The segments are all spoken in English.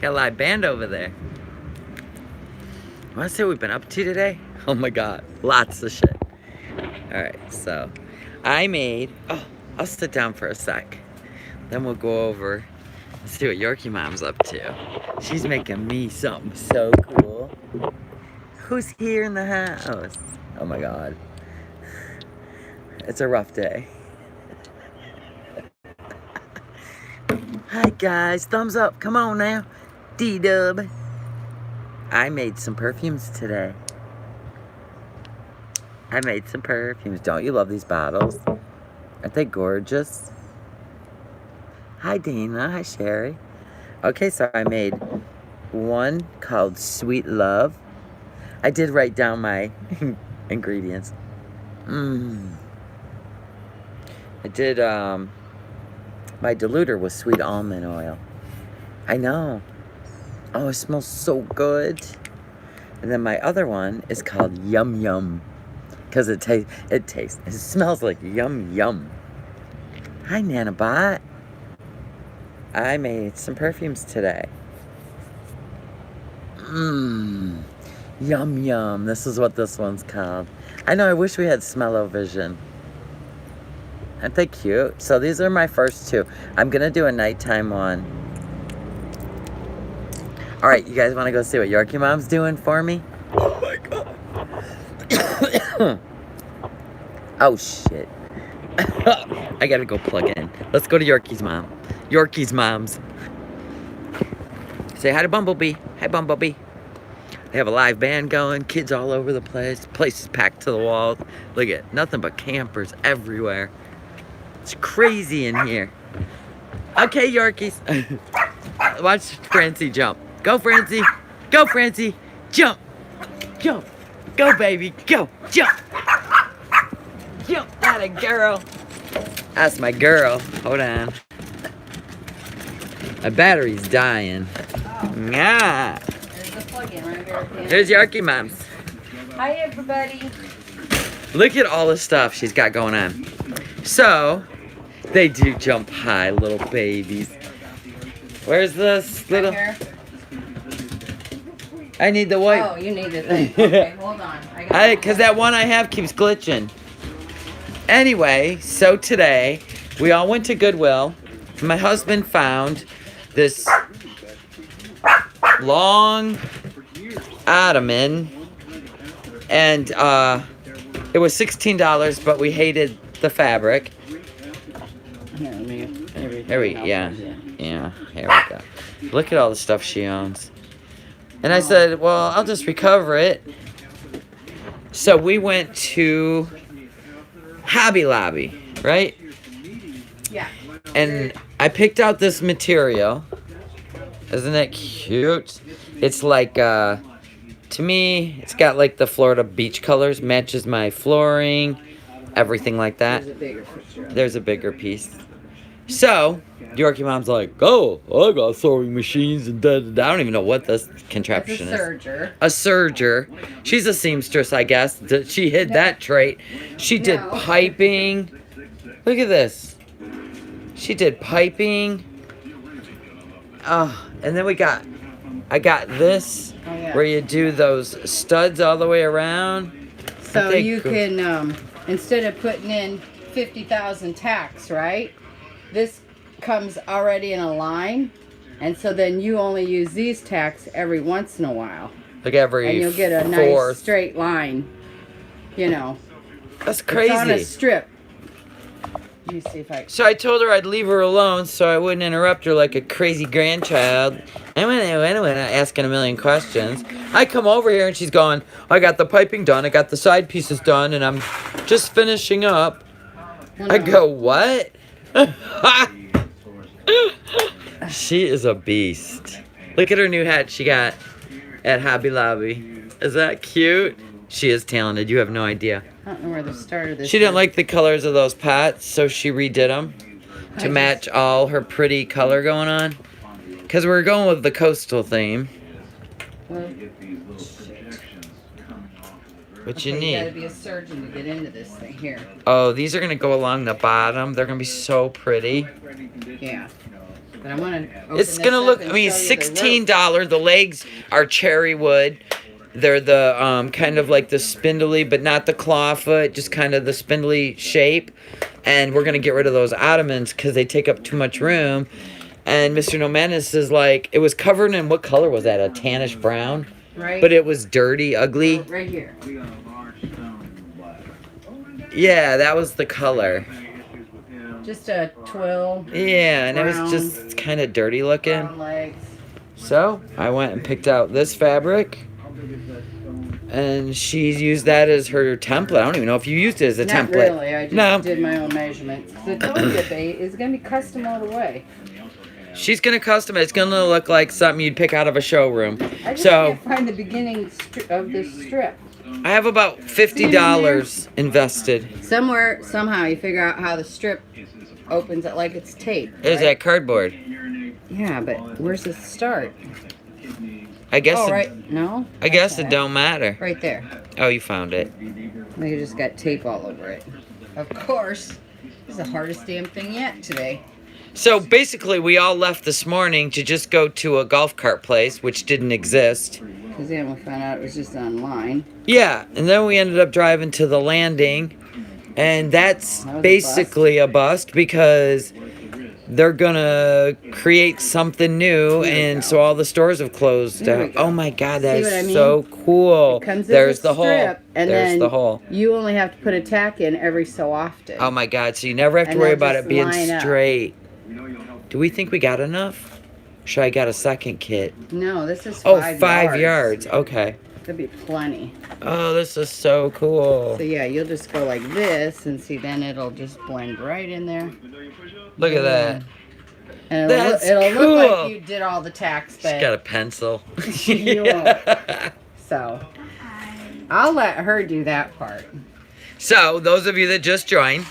Got a live band over there. You want to see what we've been up to today? Oh my god, lots of shit. Alright, so I made... Oh, I'll sit down for a sec. Then we'll go over and see what Yorkie Mom's up to. She's making me something so cool. Who's here in the house? Oh my god. It's a rough day. Hi guys, thumbs up, come on now. D-dub. I made some perfumes today. I made some perfumes. Don't you love these bottles? Aren't they gorgeous? Hi Dana, hi Sherry. Okay, so I made one called Sweet Love. I did write down my ingredients. I did, my diluter was sweet almond oil. I know. Oh, it smells so good. And then my other one is called Yum Yum. Because it smells like yum yum. Hi Nanabot. I made some perfumes today. Yum yum. This is what this one's called. I know, I wish we had smell-o-vision. Aren't they cute? So these are my first two. I'm gonna do a nighttime one. All right, you guys wanna go see what Yorkie Mom's doing for me? Oh my god. Oh shit. I gotta go plug in. Let's go to Yorkie's mom. Yorkie's mom's. Say hi to Bumblebee. Hi Bumblebee. They have a live band going, kids all over the place. The place is packed to the walls. Look at nothing but campers everywhere. It's crazy in here. Okay, Yorkies. Watch Francie jump. Go, Francie. Go, Francie. Jump. Jump. Go, baby. Go. Jump. Jump. That a girl. That's my girl. Hold on. My battery's dying. Yeah. There's the plug-in right here at the end. There's Yorkie Mom's. Hi, everybody. Look at all the stuff she's got going on. So, they do jump high, little babies. Where's this little... Right here. I need the white. Oh, you need it. Okay, hold on. Because that one I have keeps glitching. Anyway, so today, we all went to Goodwill. My husband found this long Ottoman. And it was $16, but we hated the fabric. Here we go. Here we go. Look at all the stuff she owns. And I said, well, I'll just recover it. So we went to Hobby Lobby, right? Yeah. And I picked out this material. Isn't it cute? It's like, to me, it's got like the Florida beach colors, matches my flooring, everything like that. There's a bigger piece. So, Yorkie Mom's like, oh, I got sewing machines and da-da-da. I don't even know what this contraption is. It's a serger. A serger. She's a seamstress, I guess. She hid that trait. She did piping. Look at this. She did piping. Oh, and then I got this, where you do those studs all the way around. So you can, instead of putting in 50,000 tacks, right? This comes already in a line, and so then you only use these tacks every once in a while. Like every and you'll get a nice straight line, you know. That's crazy. It's on a strip. Let me see if I... So I told her I'd leave her alone so I wouldn't interrupt her like a crazy grandchild. Anyway, asking a million questions. I come over here and she's going, I got the piping done, I got the side pieces done, and I'm just finishing up. I go, what? She is a beast. Look at her new hat she got at Hobby Lobby. Is that cute? She is talented. You have no idea. I don't know where the start of this She didn't like the colors of those pots, so she redid them to match all her pretty color going on. Because we're going with the coastal theme. Well, What you You need? gotta be a surgeon to get into this thing here. Oh, these are going to go along the bottom. They're going to be so pretty. Yeah. But I want to. It's gonna look. I mean, $16. The legs are cherry wood. They're the kind of like the spindly, but not the claw foot, just kind of the spindly shape. And we're gonna get rid of those Ottomans because they take up too much room. And Mr. No Menace is like, it was covered in, what color was that? A tannish brown? Right. But it was dirty, ugly. Right here. Yeah, that was the color. Just a twill. Yeah, and brown, it was just kind of dirty looking. Brown legs. So I went and picked out this fabric. And she's used that as her template. I don't even know if you used it as a Not template. really. I just did my own measurements. The toga bait is going to be custom all the way. She's going to custom it. It's going to look like something you'd pick out of a showroom. I just can't find the beginning of this strip. I have about $50 invested. Somewhere, somehow, you figure out how the strip opens it like it's tape. There's that cardboard. Yeah, but where's the start? I guess. Oh, right. No? I guess it don't matter. Right there. Oh, you found it. They just got tape all over it. Of course. It's the hardest damn thing yet today. So basically, we all left this morning to just go to a golf cart place, which didn't exist. Because then we found out it was just online. Yeah, and then we ended up driving to the landing, and that's basically a bust because they're gonna create something new, and so all the stores have closed down. Oh my God, that is so cool. There's the hole. There's the hole. You only have to put a tack in every so often. Oh my God, so you never have to worry about it being straight. Do we think we got enough? Should I got a second kit? No, this is 5 yards. 5 yards. Okay. Could be plenty. Oh, this is so cool. So yeah, you'll just go like this and see, then it'll just blend right in there. Look at that. And it'll look like you did all the tacks, but she's got a pencil. You won't. So I'll let her do that part. So those of you that just joined,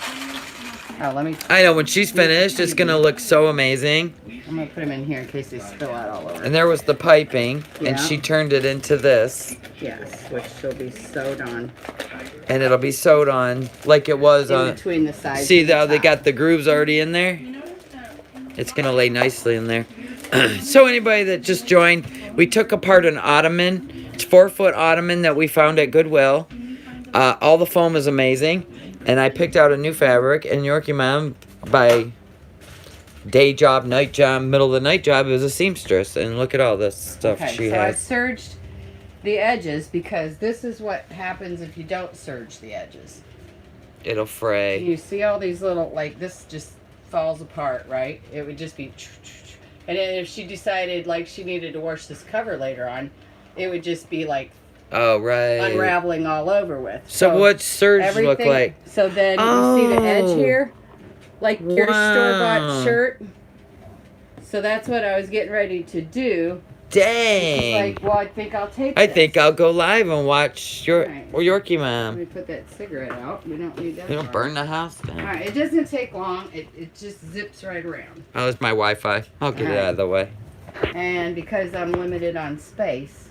I know when she's finished, it's gonna look so amazing. I'm gonna put them in here in case they spill out all over. And there was the piping, and she turned it into this. Yes, which will be sewed on. And it'll be sewed on like it was in between the sides. See how they got the grooves already in there? It's gonna lay nicely in there. So anybody that just joined, we took apart an Ottoman. It's 4-foot Ottoman that we found at Goodwill. All the foam is amazing. And I picked out a new fabric, and Yorkie Mom, by day job, night job, middle of the night job, is a seamstress. And look at all this stuff she has. I serged the edges because this is what happens if you don't serge the edges. It'll fray. You see all these little, like, this just falls apart, right? It would just be... And then if she decided, like, she needed to wash this cover later on, it would just be, like... Oh, right. Unraveling all over with. So what's serge look like? So then you see the edge here? Like your store-bought shirt? So that's what I was getting ready to do. Dang. Like, well, I think I'll take I think I'll go live and watch your Yorkie Mom. Let me put that cigarette out. We don't need that. We don't burn the house down. All right, it doesn't take long. It just zips right around. Oh, it's my Wi-Fi. I'll get it out of the way. And because I'm limited on space,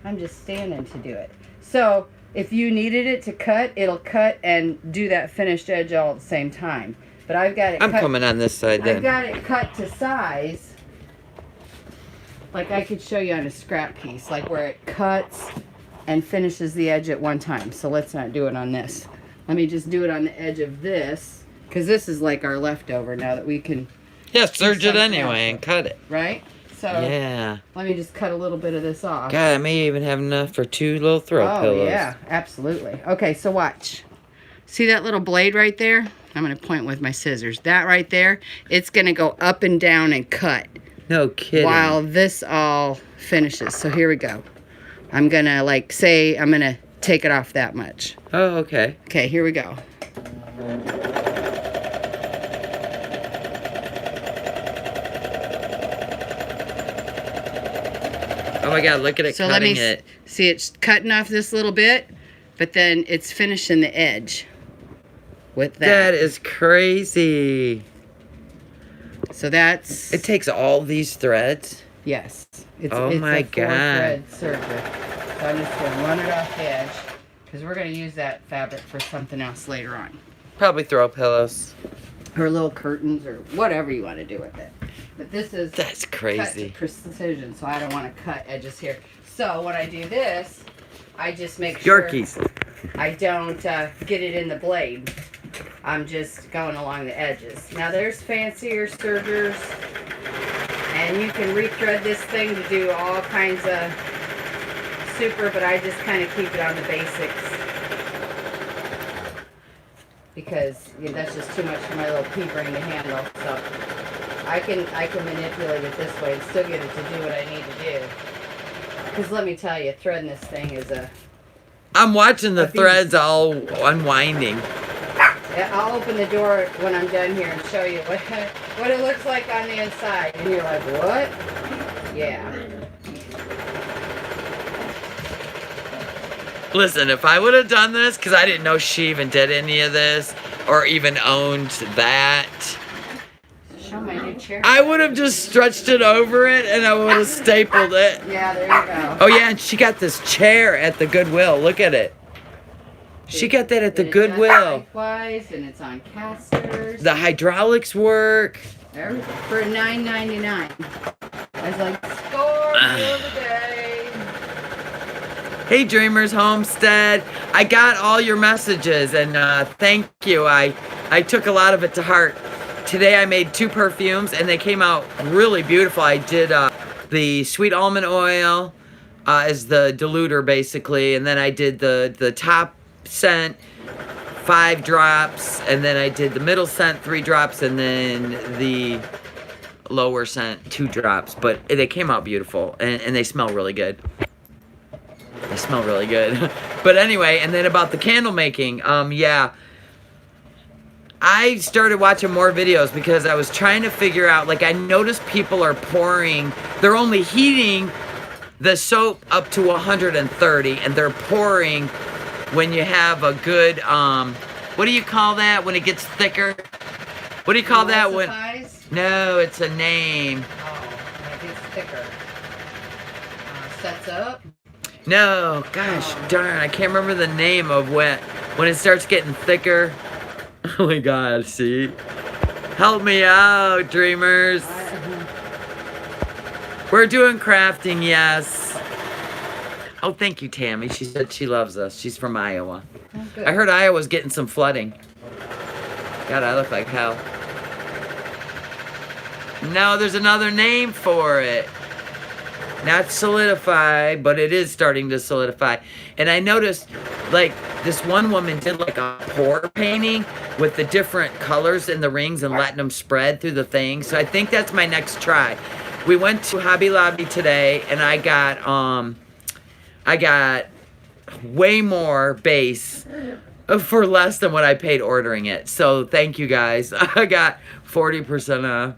I'm just standing to do it. So if you needed it to cut, it'll cut and do that finished edge all at the same time. But I've got it I'm coming on this side then. I've got it cut to size. Like I could show you on a scrap piece, like where it cuts and finishes the edge at one time. So let's not do it on this. Let me just do it on the edge of this, because this is like our leftover now that we can... Yeah, serge it anyway and cut it. Right? So yeah. Let me just cut a little bit of this off. God, I may even have enough for 2 little throw pillows. Oh, yeah, absolutely. Okay, so watch. See that little blade right there? I'm going to point with my scissors. That right there, it's going to go up and down and cut. No kidding. While this all finishes. So here we go. I'm going to, like, say I'm going to take it off that much. Oh, okay. Okay, here we go. Oh my God, look at it so cutting let me it. See, it's cutting off this little bit, but then it's finishing the edge with that. That is crazy. So that's... It takes all these threads? Yes. It's my a God. 4-thread serger. So I'm just going to run it off the edge, because we're going to use that fabric for something else later on. Probably throw pillows. Or little curtains or whatever you want to do with it. But this is That's cut to crazy. precision, so I don't want to cut edges here. So when I do this, I just make sure Yorkies. I don't get it in the blade. I'm just going along the edges. Now there's fancier sergers, and you can rethread this thing to do all kinds of super, but I just kind of keep it on the basics because that's just too much for my little pea brain to handle. So I can manipulate it this way and still get it to do what I need to do. Because let me tell you, threading this thing is a... I'm watching the threads all unwinding. I'll open the door when I'm done here and show you what it looks like on the inside. And you're like, what? Yeah. Listen, if I would have done this, because I didn't know she even did any of this, or even owned that, Show my new chair. I would have just stretched it over it, and I would have stapled it. Yeah, there you go. Oh yeah, and she got this chair at the Goodwill. Look at it. She got that at the Goodwill. Likewise, and it's on casters. The hydraulics work. For $9.99. I was like, score for the day. Hey Dreamers Homestead, I got all your messages and thank you. I took a lot of it to heart. Today I made 2 perfumes and they came out really beautiful. I did the sweet almond oil as the diluter basically, and then I did the top scent 5 drops, and then I did the middle scent 3 drops, and then the lower scent 2 drops. But they came out beautiful and they smell really good. They smell really good. But anyway, and then about the candle making, yeah. I started watching more videos because I was trying to figure out, like I noticed people are pouring, they're only heating the soap up to 130 and they're pouring when you have a good, what do you call that when it gets thicker? What do you call that when? No, it's a name. Oh, when it gets thicker. Sets up? No, gosh darn, I can't remember the name of when it starts getting thicker. Oh my god, see? Help me out, dreamers. We're doing crafting, yes. Oh, thank you, Tammy. She said she loves us. She's from Iowa. Oh, I heard Iowa's getting some flooding. God, I look like hell. No, there's another name for it. Not solidify, but it is starting to solidify. And I noticed, like, this one woman did like a pour painting with the different colors in the rings and letting them spread through the thing. So I think that's my next try. We went to Hobby Lobby today, and I got way more base for less than what I paid ordering it. So thank you guys. I got 40% off.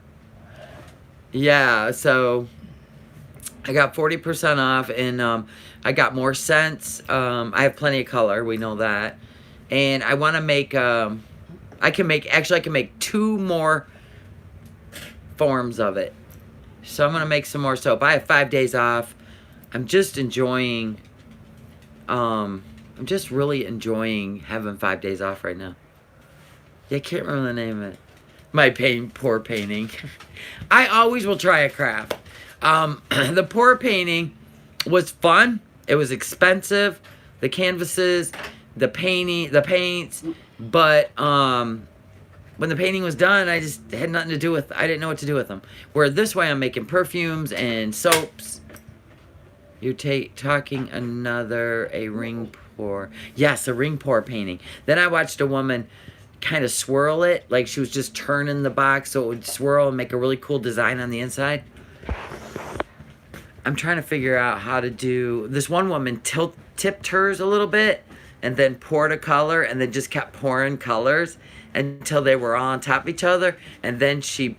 Yeah, so I got 40% off, and I got more scents. I have plenty of color, we know that. And I want to make, I can make 2 more forms of it. So I'm going to make some more soap. I have 5 days off. I'm just enjoying, I'm just really enjoying having 5 days off right now. Yeah, I can't remember the name of it. My pour painting. I always will try a craft. The pour painting was fun. It was expensive. The canvases, the paints. But when the painting was done, I just had nothing to do with. I didn't know what to do with them. Where this way, I'm making perfumes and soaps. You're talking a ring pour. Yes, a ring pour painting. Then I watched a woman kind of swirl it, like she was just turning the box so it would swirl and make a really cool design on the inside. I'm trying to figure out how to do this. One woman tipped hers a little bit and then poured a color and then just kept pouring colors until they were all on top of each other, and then she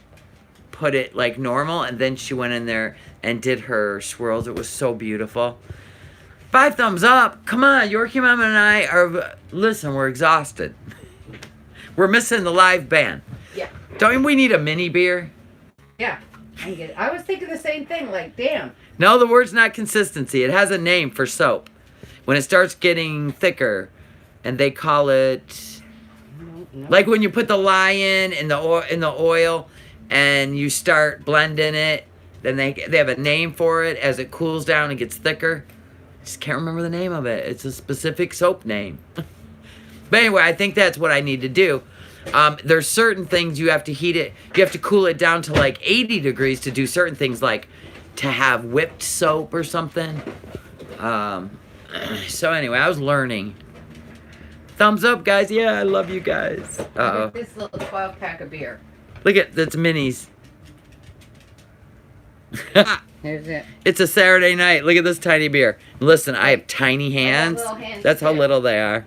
put it like normal, and then she went in there and did her swirls. It was so beautiful. 5 thumbs up. Come on, Yorkie Mama and I are, listen, we're exhausted. We're missing the live band. Yeah. Don't we need a mini beer? Yeah. I was thinking the same thing, like, damn. No, the word's not consistency. It has a name for soap. When it starts getting thicker, and they call it, like when you put the lye in the oil, and you start blending it. Then they have a name for it. As it cools down and gets thicker. I just can't remember the name of it. It's a specific soap name. But anyway, I think that's what I need to do. There's certain things you have to heat it. You have to cool it down to like 80 degrees to do certain things, like to have whipped soap or something. So anyway, I was learning. Thumbs up, guys. Yeah, I love you guys. Uh-oh. This little 12-pack of beer. Look at that's minis. There's it. It's a Saturday night. Look at this tiny beer. Listen, I have tiny hands. little hands That's how too. little they are.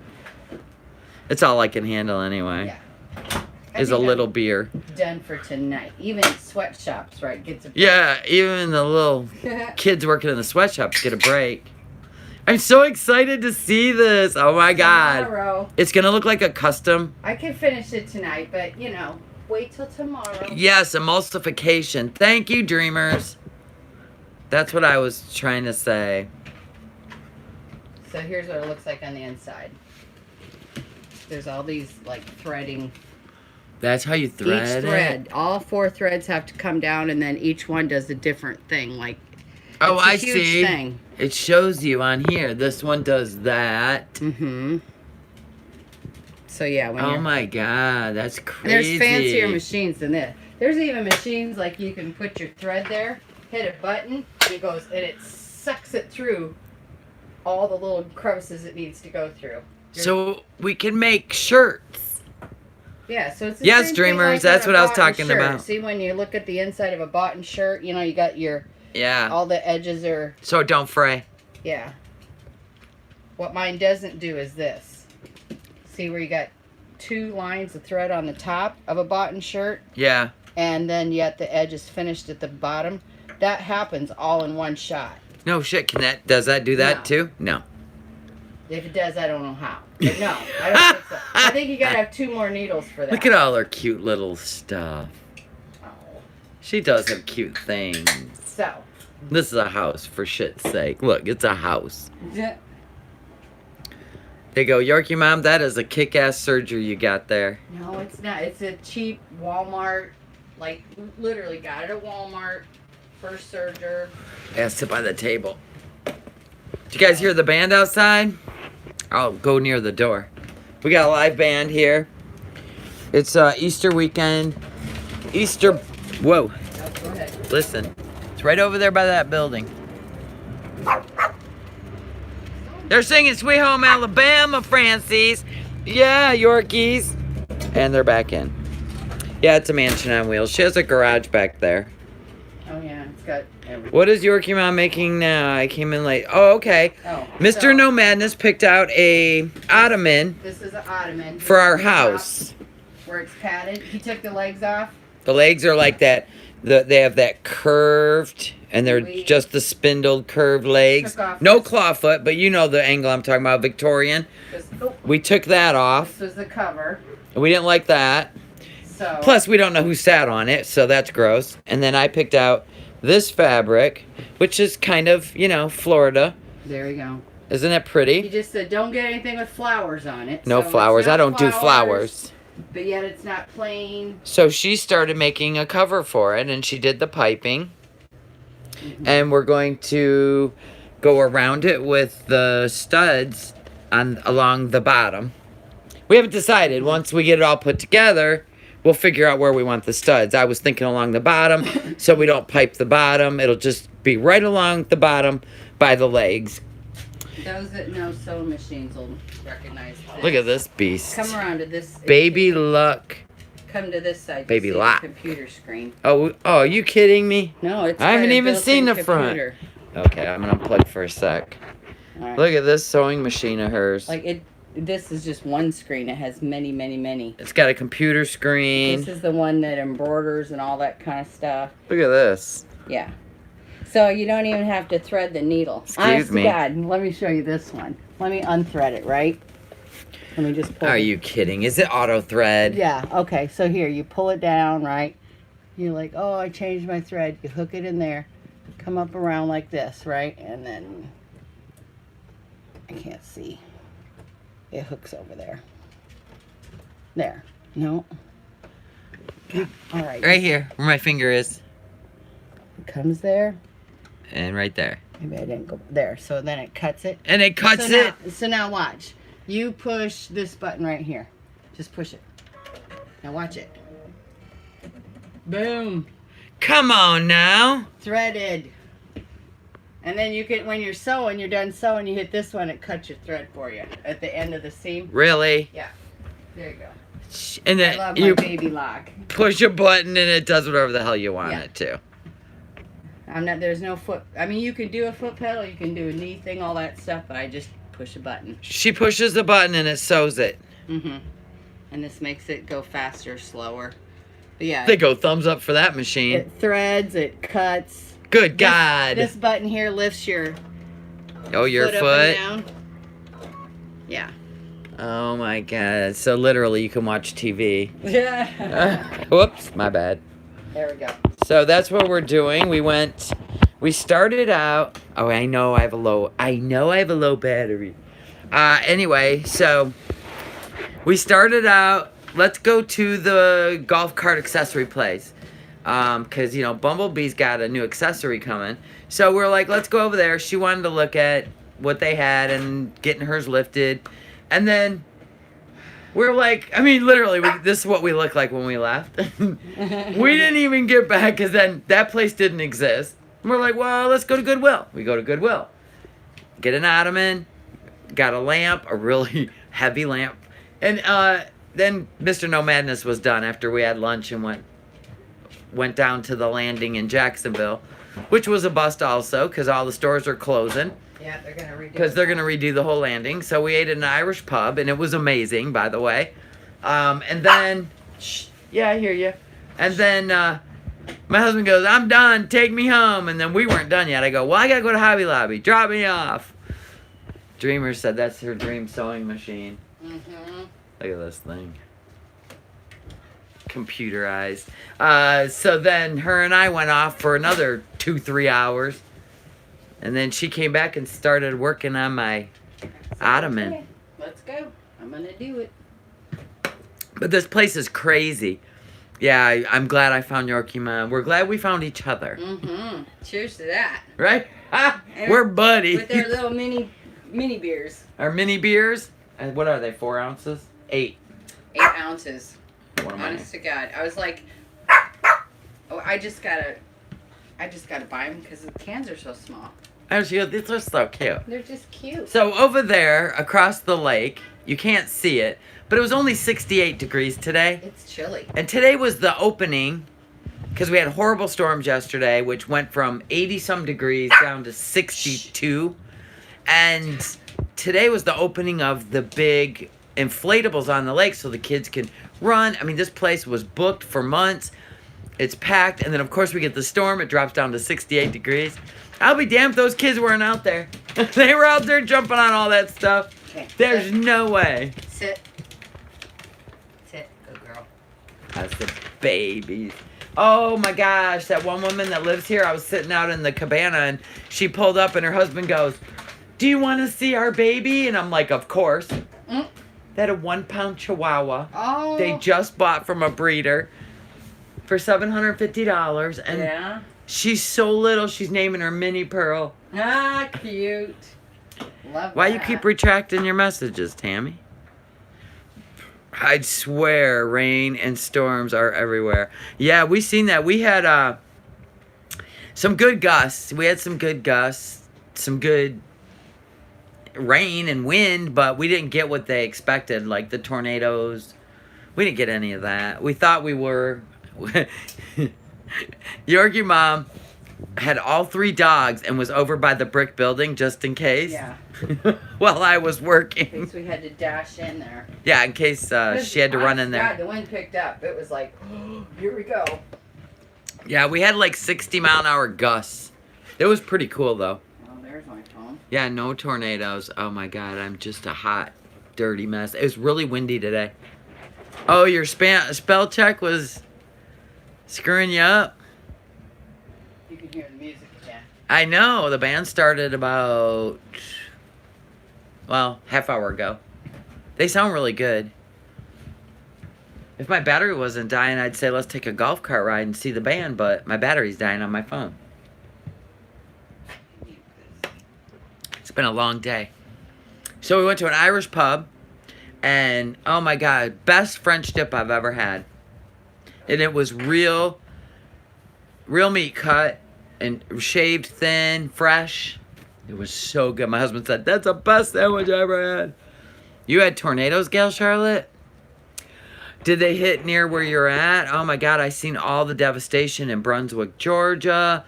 It's all I can handle anyway. Yeah. Is a little beer. Done for tonight. Even sweatshops, right? Gets a break. Yeah, even the little kids working in the sweatshops get a break. I'm so excited to see this. Oh my God. Tomorrow. It's going to look like a custom. I can finish it tonight, but you know, wait till tomorrow. Yes, emulsification. Thank you, dreamers. That's what I was trying to say. So here's what it looks like on the inside. There's all these like threading. That's how you thread Each thread, all 4 threads have to come down, and then each one does a different thing. Like, Oh, it's a I huge see. thing. It shows you on here. This one does that. Mm-hmm. So yeah, when Oh you're, my God, that's crazy. there's fancier machines than this. There's even machines like you can put your thread there, hit a button, and it goes, and it sucks it through all the little crevices it needs to go through. So we can make shirts. Yeah, so it's the Yes, same dreamers, thing like that's on a what I was boughten talking shirt. about. See, when you look at the inside of a boughten shirt, you know, you got your, Yeah. all the edges are, So it don't fray. yeah. What mine doesn't do is this. See where you got 2 lines of thread on the top of a boughten shirt, Yeah. and then yet the edge is finished at the bottom? That happens all in one shot. No shit. Does that do that No. too? No. If it does, I don't know how. But no, I don't think so. I think you gotta have 2 more needles for that. Look at all her cute little stuff. Oh. She does have cute things. So. This is a house, for shit's sake. Look, it's a house. Yeah. They go, Yorkie Mom, that is a kick-ass surgery you got there. No, it's not. It's a cheap Walmart. Like, literally got it at Walmart. First serger. Yeah, sit by the table. Did you guys hear the band outside? I'll go near the door. We got a live band here. It's Easter weekend. Easter. Whoa. Oh, go ahead. Listen. It's right over there by that building. They're singing Sweet Home Alabama, Francis. Yeah, Yorkies. And they're back in. Yeah, it's a mansion on wheels. She has a garage back there. Oh, yeah. It's got everything. What is Yorkie Mom making now? I came in late. Oh, okay. Oh, Mr. so No Madness picked out a ottoman This is an ottoman. for our This is the top house. Where it's padded. He took the legs off. The legs are like that. They have that curved, and they're just the spindled, curved legs. Took off No this. clawfoot, but you know the angle I'm talking about, Victorian. We took that off. This was the cover. We didn't like that. So. Plus, we don't know who sat on it, so that's gross. And then I picked out this fabric, which is kind of, you know, Florida. There you go. Isn't it He pretty? just said, don't get anything with flowers on it. No So it's flowers. not I don't do flowers. But yet it's not plain. So she started making a cover for it, and she did the piping. And we're going to go around it with the studs along the bottom. We haven't decided. Once we get it all put together, we'll figure out where we want the studs. I was thinking along the bottom, so we don't pipe the bottom. It'll just be right along the bottom by the legs. Those that know sewing machines will recognize this. Look at this beast. Come around to this. Baby luck. Come to this side. to Baby see the lock. computer screen. Oh, are you kidding me? No, it's. I haven't got a even built-in seen the front. computer. Okay, I'm gonna unplug for a sec. All right. Look at this sewing machine of hers. Like it. This is just one screen. It has many, many, many. It's got a computer screen. This is the one that embroiders and all that kind of stuff. Look at this. Yeah. So you don't even have to thread the needle. Excuse Honest me. to God, let me show you this one. Let me unthread it, right? Let me just pull Are it. you kidding? Is it auto thread? Yeah, okay. So here, you pull it down, right? You're like, oh, I changed my thread. You hook it in there. Come up around like this, right? And then, I can't see. It hooks over there. There. No. All right. Right here, where my finger is. It comes there. And right there. Maybe I didn't go there. So then it cuts it. And it cuts so it. So now watch. You push this button right here. Just push it. Now watch it. Boom. Come on now. Threaded. And then you can, when you're sewing, you're done sewing, you hit this one, it cuts your thread for you at the end of the seam. Really? Yeah. There you go. And I then love my you baby lock. push a button and it does whatever the hell you want it to. There's no foot, I mean, you can do a foot pedal, you can do a knee thing, all that stuff, but I just push a button. She pushes the button and it sews it. Mm-hmm. And this makes it go faster, slower. But yeah. They go thumbs up for that machine. It threads, it cuts. Good God. This button here lifts your your foot. Up and down. Yeah. Oh my God. So literally you can watch TV. Yeah. Whoops, my bad. There we go. So that's what we're doing. We started out, I know I have a low battery. Anyway, so we started out, let's go to the golf cart accessory place. Cause Bumblebee's got a new accessory coming. So we're like, let's go over there. She wanted to look at what they had and getting hers lifted. And then we're like, literally, this is what we look like when we left. We didn't even get back because then that place didn't exist. And we're like, well, let's go to Goodwill. We go to Goodwill. Get an Ottoman. Got a lamp, a really heavy lamp. And then Mr. No Madness was done after we had lunch and went down to the landing in Jacksonville, which was a bust also because all the stores are closing. Yeah, they're gonna redo. Because they're gonna redo the whole landing. So we ate at an Irish pub, and it was amazing, by the way. And then, yeah, I hear you. And then my husband goes, "I'm done. Take me home." And then we weren't done yet. I go, "Well, I gotta go to Hobby Lobby. Drop me off." Dreamer said that's her dream sewing machine. Mm-hmm. Look at this thing. Computerized. So then her and I went off for another 2-3 hours. And then she came back and started working on my Ottoman. Okay, let's go. I'm gonna do it. But this place is crazy. Yeah, I'm glad I found Yorkie Mom. We're glad we found each other. Mm-hmm. Cheers to that. Right? We're buddies. With their little mini beers. Our mini beers. And what are they? 4 ounces? 8. 8 ounces. What am I? Honest to God, I was like, oh, I just gotta buy them because the cans are so small. Actually, these are so cute. They're just cute. So over there, across the lake, you can't see it, but it was only 68 degrees today. It's chilly. And today was the opening, because we had horrible storms yesterday, which went from 80-some degrees down to 62. And today was the opening of the big inflatables on the lake so the kids can run. This place was booked for months. It's packed. And then, of course, we get the storm. It drops down to 68 degrees. I'll be damned if those kids weren't out there. They were out there jumping on all that stuff. Okay, There's no way. Sit. Sit. Good girl. That's the babies. Oh my gosh, that one woman that lives here, I was sitting out in the cabana and she pulled up and her husband goes, "Do you want to see our baby?" And I'm like, "Of course." Mm. They had a 1-pound Chihuahua. Oh. They just bought from a breeder for $750. And yeah. she's so little, she's naming her Mini Pearl. Ah, cute. Love Why that. you keep retracting your messages, Tammy? I'd swear rain and storms are everywhere. Yeah, we seen that. We had some good gusts. We had some good gusts, some good rain and wind, but we didn't get what they expected, like the tornadoes. We didn't get any of that. We thought we were. Yorkie Mom had all 3 dogs and was over by the brick building just in case. Yeah. While I was working. In case we had to dash in there. Yeah, in case she had to run in there. God, the wind picked up. It was like, oh, here we go. Yeah, we had like 60-mile-an-hour gusts. It was pretty cool though. Oh, there's my phone. Yeah, no tornadoes. Oh my God, I'm just a hot, dirty mess. It was really windy today. Oh, your spell check was screwing you up. You can hear the music again. I know. The band started about, well, half hour ago. They sound really good. If my battery wasn't dying, I'd say let's take a golf cart ride and see the band, but my battery's dying on my phone. It's been a long day. So we went to an Irish pub, and oh my God, best French dip I've ever had. And it was real meat cut and shaved thin, fresh. It was so good. My husband said, that's the best sandwich I ever had. You had tornadoes, Gail Charlotte? Did they hit near where you're at? Oh my God, I seen all the devastation in Brunswick, Georgia,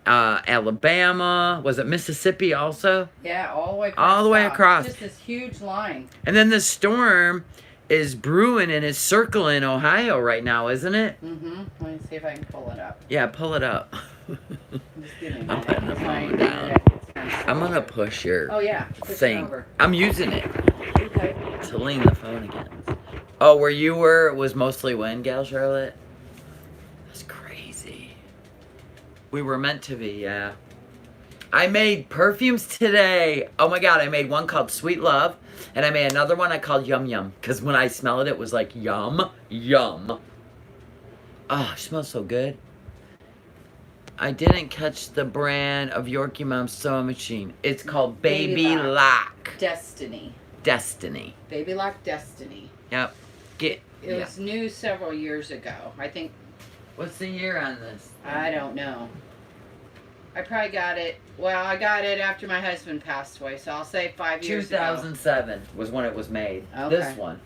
Alabama. Was it Mississippi also? Yeah, all the way across. All the way across. Just this huge line. And then the storm is brewing and is circling Ohio right now, isn't it? Mm-hmm. Let me see if I can pull it up. Yeah, pull it up. Just give me a I'm minute. putting the phone down. I'm gonna push your Push it thing. over. I'm using it Okay. to lean the phone against. Oh, where you were, it was mostly wind, Gal Charlotte? That's crazy. We were meant to be, yeah. I made perfumes today. Oh my God, I made one called Sweet Love, and I made another one I called Yum Yum, because when I smell it, it was like yum, yum. Oh, it smells so good. I didn't catch the brand of Yorkie Mom's sewing machine. It's called Baby Lock. Destiny. Destiny. Baby Lock Destiny. Yep. It was new several years ago. I think. What's the year on this? I don't know. I probably got it. Well, I got it after my husband passed away, so I'll say 5 years ago. 2007 was when it was made. Okay. This one.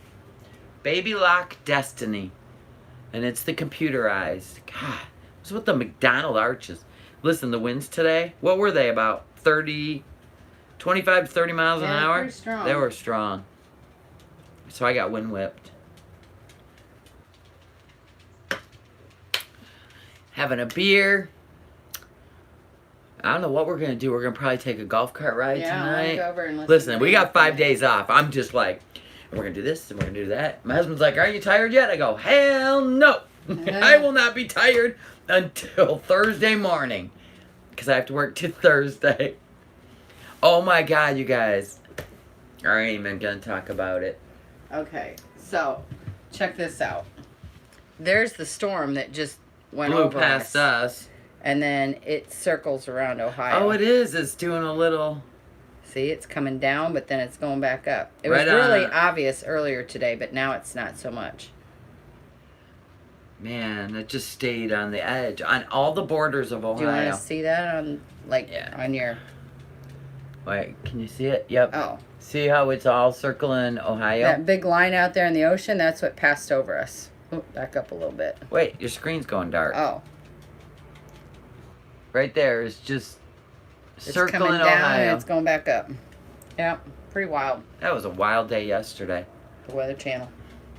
Baby Lock Destiny. And it's the computerized. God, what's with the McDonald arches? Listen, the winds today, what were they, about 30, 25 to 30 miles an hour? Pretty strong. They were strong. So I got wind whipped. Having a beer. I don't know what we're going to do. We're going to probably take a golf cart ride tonight. Go over and Listen, we got 5 days off. I'm just like, we're going to do this and we're going to do that. My husband's like, are you tired yet? I go, hell no. I will not be tired until Thursday morning. Because I have to work till Thursday. Oh my God, you guys. I ain't even going to talk about it. Okay, so check this out. There's the storm that just went Blew over past us. and then it circles around Ohio. Oh, it is. It's doing a little. See, it's coming down, but then it's going back up. It Right was really on. obvious earlier today, but now it's not so much. Man, it just stayed on the edge, on all the borders of Ohio. Do you want to see that on, like, Yeah. on your... Wait, can you see it? Yep. Oh. See how it's all circling Ohio? That big line out there in the ocean, that's what passed over us. Oh, back up a little bit. Wait, your screen's going dark. Oh. Right there is just It's circling coming down Ohio. and it's going back up. Yeah, pretty wild. That was a wild day yesterday. The Weather Channel.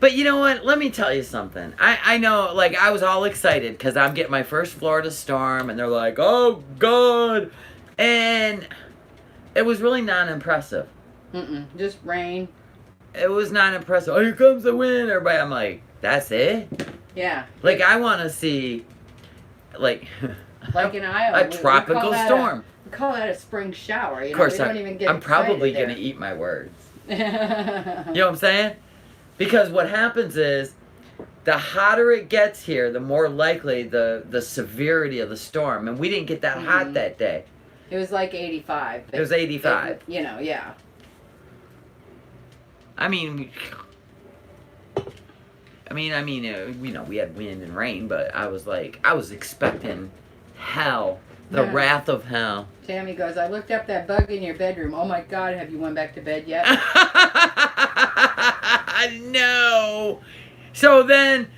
But you know what? Let me tell you something. I know, like, I was all excited because I'm getting my first Florida storm, and they're like, oh, God. And it was really not impressive. Just rain. It was not impressive. Oh, here comes the wind. Everybody, I'm like, that's it? Yeah. Like, I want to see, like, Like in Iowa. a tropical storm. We call that a spring shower. You Of course, know, we don't even get I'm probably excited going to eat my words. there. You know what I'm saying? Because what happens is, the hotter it gets here, the more likely the severity of the storm. And we didn't get that hot that day. It was like 85. It was 85. You know, yeah. I mean, you know, we had wind and rain, but I was expecting hell, the Yeah. wrath of hell. Tammy goes, I looked up that bug in your bedroom. Oh my God, have you went back to bed yet? No. So then,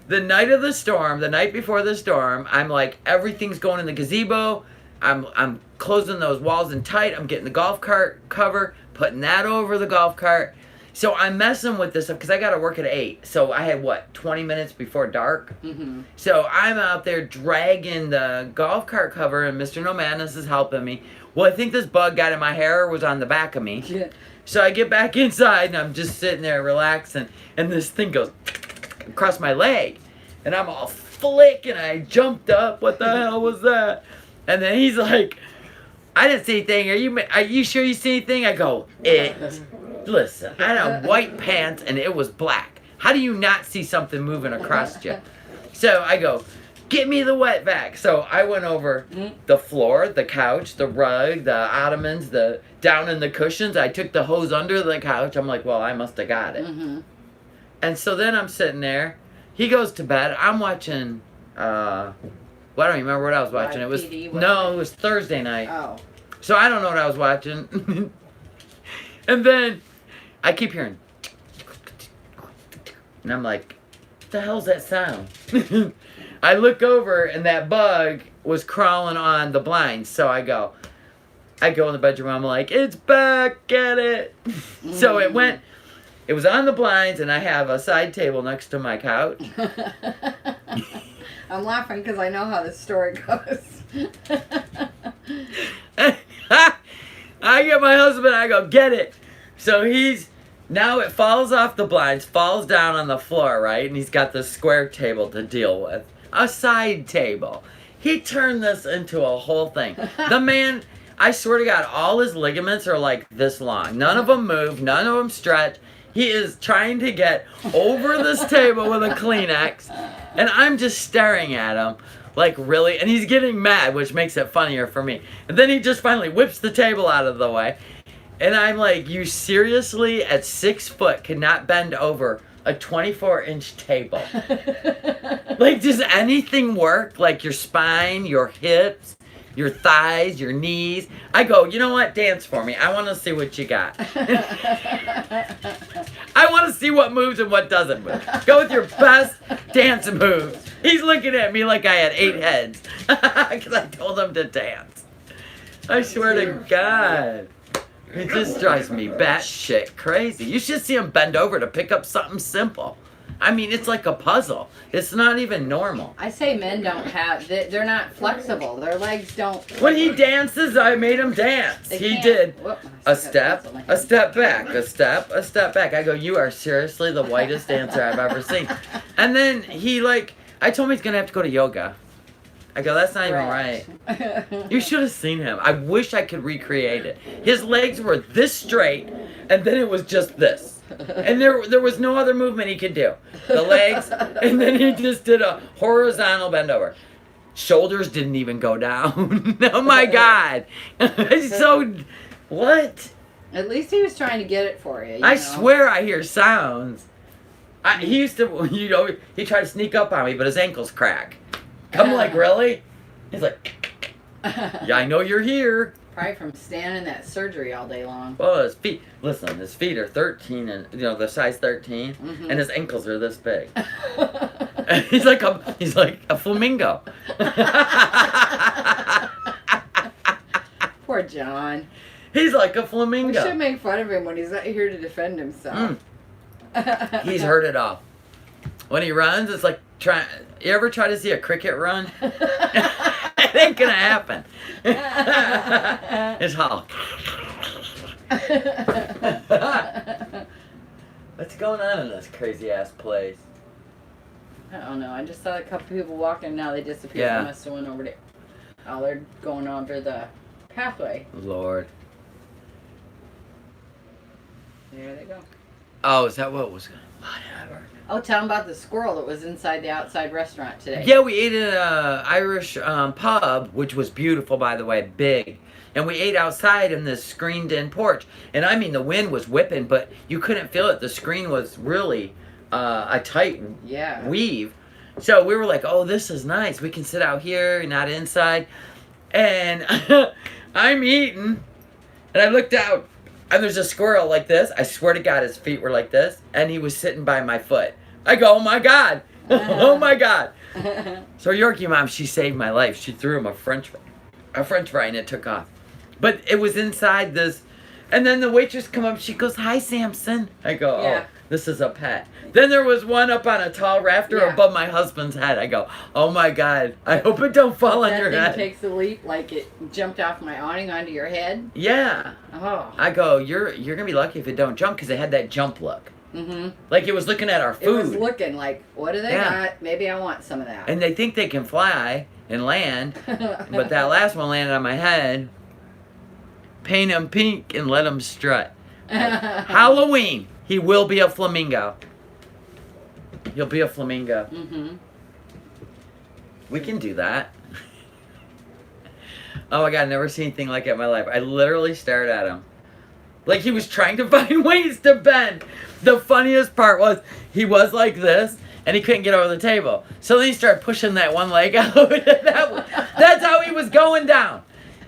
the night of the storm, the night before the storm, I'm like, everything's going in the gazebo. I'm closing those walls in tight. I'm getting the golf cart cover, putting that over the golf cart. So I'm messing with this stuff because I got to work at 8. So I had, 20 minutes before dark? So I'm out there dragging the golf cart cover, and Mr. No Madness is helping me. Well, I think this bug got in my hair or was on the back of me. Yeah. So I get back inside, and I'm just sitting there relaxing, and this thing goes across my leg. And I'm all flick, and I jumped up. What the hell was that? And then he's like, I didn't see anything. Are you sure you see anything? I go, listen, I had white pants, and it was black. How do you not see something moving across you? So I go, get me the wet vac. So I went over the floor, the couch, the rug, the ottomans, the down in the cushions. I took the hose under the couch. I'm like, well, I must have got it. And so then I'm sitting there. He goes to bed. I'm watching, well, I don't remember what I was watching. It was, PD, no, it was Thursday night. Oh. So I don't know what I was watching. And then I keep hearing, and I'm like, what the hell's that sound? I look over and that bug was crawling on the blinds. So I go in the bedroom. I'm like, it's back, get it. So it was on the blinds, and I have a side table next to my couch. I'm laughing because I know how this story goes. I get my husband, I go, get it. So now it falls off the blinds, falls down on the floor, right? And he's got this square table to deal with. A side table. He turned this into a whole thing. The man, I swear to God, all his ligaments are like this long. None of them move, none of them stretch. He is trying to get over this table with a Kleenex, and I'm just staring at him like, really? And he's getting mad, which makes it funnier for me. And then he just finally whips the table out of the way, and I'm like, you seriously, at 6 foot, cannot bend over a 24-inch table? Like, does anything work? Like your spine, your hips, your thighs, your knees? I go, you know what? Dance for me. I want to see what you got. I want to see what moves and what doesn't move. Go with your best dance moves. He's looking at me like I had 8 heads because I told him to dance. I swear to God. It just drives me batshit crazy. You should see him bend over to pick up something simple. I mean, it's like a puzzle. It's not even normal. I say men don't have, they're not flexible. Their legs don't. When he dances, I made him dance. He did a step back, a step, a step back. I go, you are seriously the whitest dancer I've ever seen. And then I told him he's going to have to go to yoga. I go, that's not even right. You should have seen him. I wish I could recreate it. His legs were this straight, and then it was just this. And there was no other movement he could do. The legs, and then he just did a horizontal bend over. Shoulders didn't even go down. Oh my God. So, what? At least he was trying to get it for you. I swear I hear sounds. He used to, he tried to sneak up on me, but his ankles crack. I'm like, really? He's like, yeah, I know you're here. Probably from standing in that surgery all day long. Well, his feet are 13, and the size 13, and his ankles are this big. he's like a flamingo. Poor John. He's like a flamingo. We should make fun of him when he's not here to defend himself. He's heard it all. When he runs, it's like you ever try to see a cricket run? It ain't gonna happen. It's all. What's going on in this crazy ass place? I don't know. I just saw a couple people walking. Now they disappeared. Yeah. They must have went over to. Oh, they're going over the pathway. Lord. There they go. Oh, is that what was going? Whatever. Oh, tell them about the squirrel that was inside the outside restaurant today. Yeah, we ate at an Irish pub, which was beautiful, by the way, big. And we ate outside in this screened-in porch. And I mean, the wind was whipping, but you couldn't feel it. The screen was really a tight weave. So we were like, oh, this is nice. We can sit out here, not inside. And I'm eating, and I looked out. And there's a squirrel like this. I swear to God, his feet were like this. And he was sitting by my foot. I go, oh my God. Oh my God. So Yorkie mom, she saved my life. She threw him a french fry and it took off. But it was inside this. And then the waitress come up. She goes, hi, Samson. I go, oh, this is a pet. Then there was one up on a tall rafter above my husband's head. I go, oh my God. I hope it don't fall on your head. That thing takes a leap like it jumped off my awning onto your head? Yeah. Oh. I go, you're going to be lucky if it don't jump, because it had that jump look. Mm-hmm. Like it was looking at our food. It was looking like, what do they got? Maybe I want some of that. And they think they can fly and land, but that last one landed on my head. Paint him pink and let him strut. Halloween, he will be a flamingo. You'll be a flamingo. Mm-hmm. We can do that. Oh my God, never seen anything like it in my life. I literally stared at him. Like he was trying to find ways to bend. The funniest part was he was like this and he couldn't get over the table. So then he started pushing that one leg out. That's how he was going down.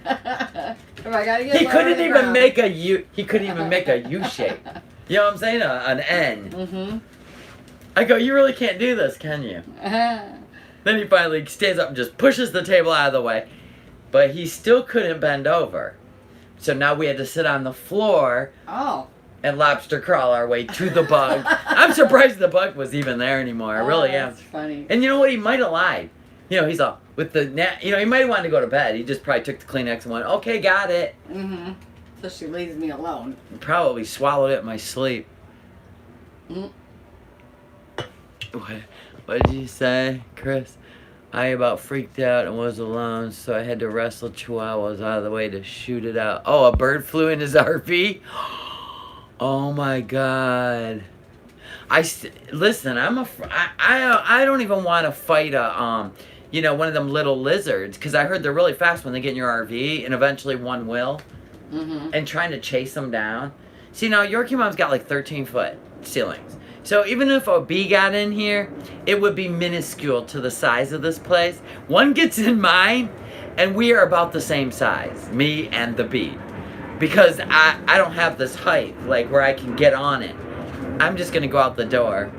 I gotta get He lower couldn't to the even ground. make a U. He couldn't even make a U shape. You know what I'm saying? An N. Mm-hmm. I go, you really can't do this, can you? Then he finally stands up and just pushes the table out of the way. But he still couldn't bend over. So now we had to sit on the floor Oh. and lobster crawl our way to the bug. I'm surprised the bug was even there anymore. I really am. That's funny. And you know what? He might have lied. You know, he's all, with the, you know, he might have wanted to go to bed. He just probably took the Kleenex and went, okay, got it. Mm-hmm. So she leaves me alone. Probably swallowed it in my sleep. Mm. What did you say, Chris? I about freaked out and was alone, so I had to wrestle chihuahuas out of the way to shoot it out. Oh, a bird flew in his RV? Oh my God. Listen, I don't even want to fight a, you know, one of them little lizards, because I heard they're really fast when they get in your RV, and eventually one will. Mm-hmm. And trying to chase them down. See, now, Yorkie Mom's got like 13-foot ceilings. So even if a bee got in here, it would be minuscule to the size of this place. One gets in mine, and we are about the same size, me and the bee. Because I don't have this height, like, where I can get on it. I'm just going to go out the door.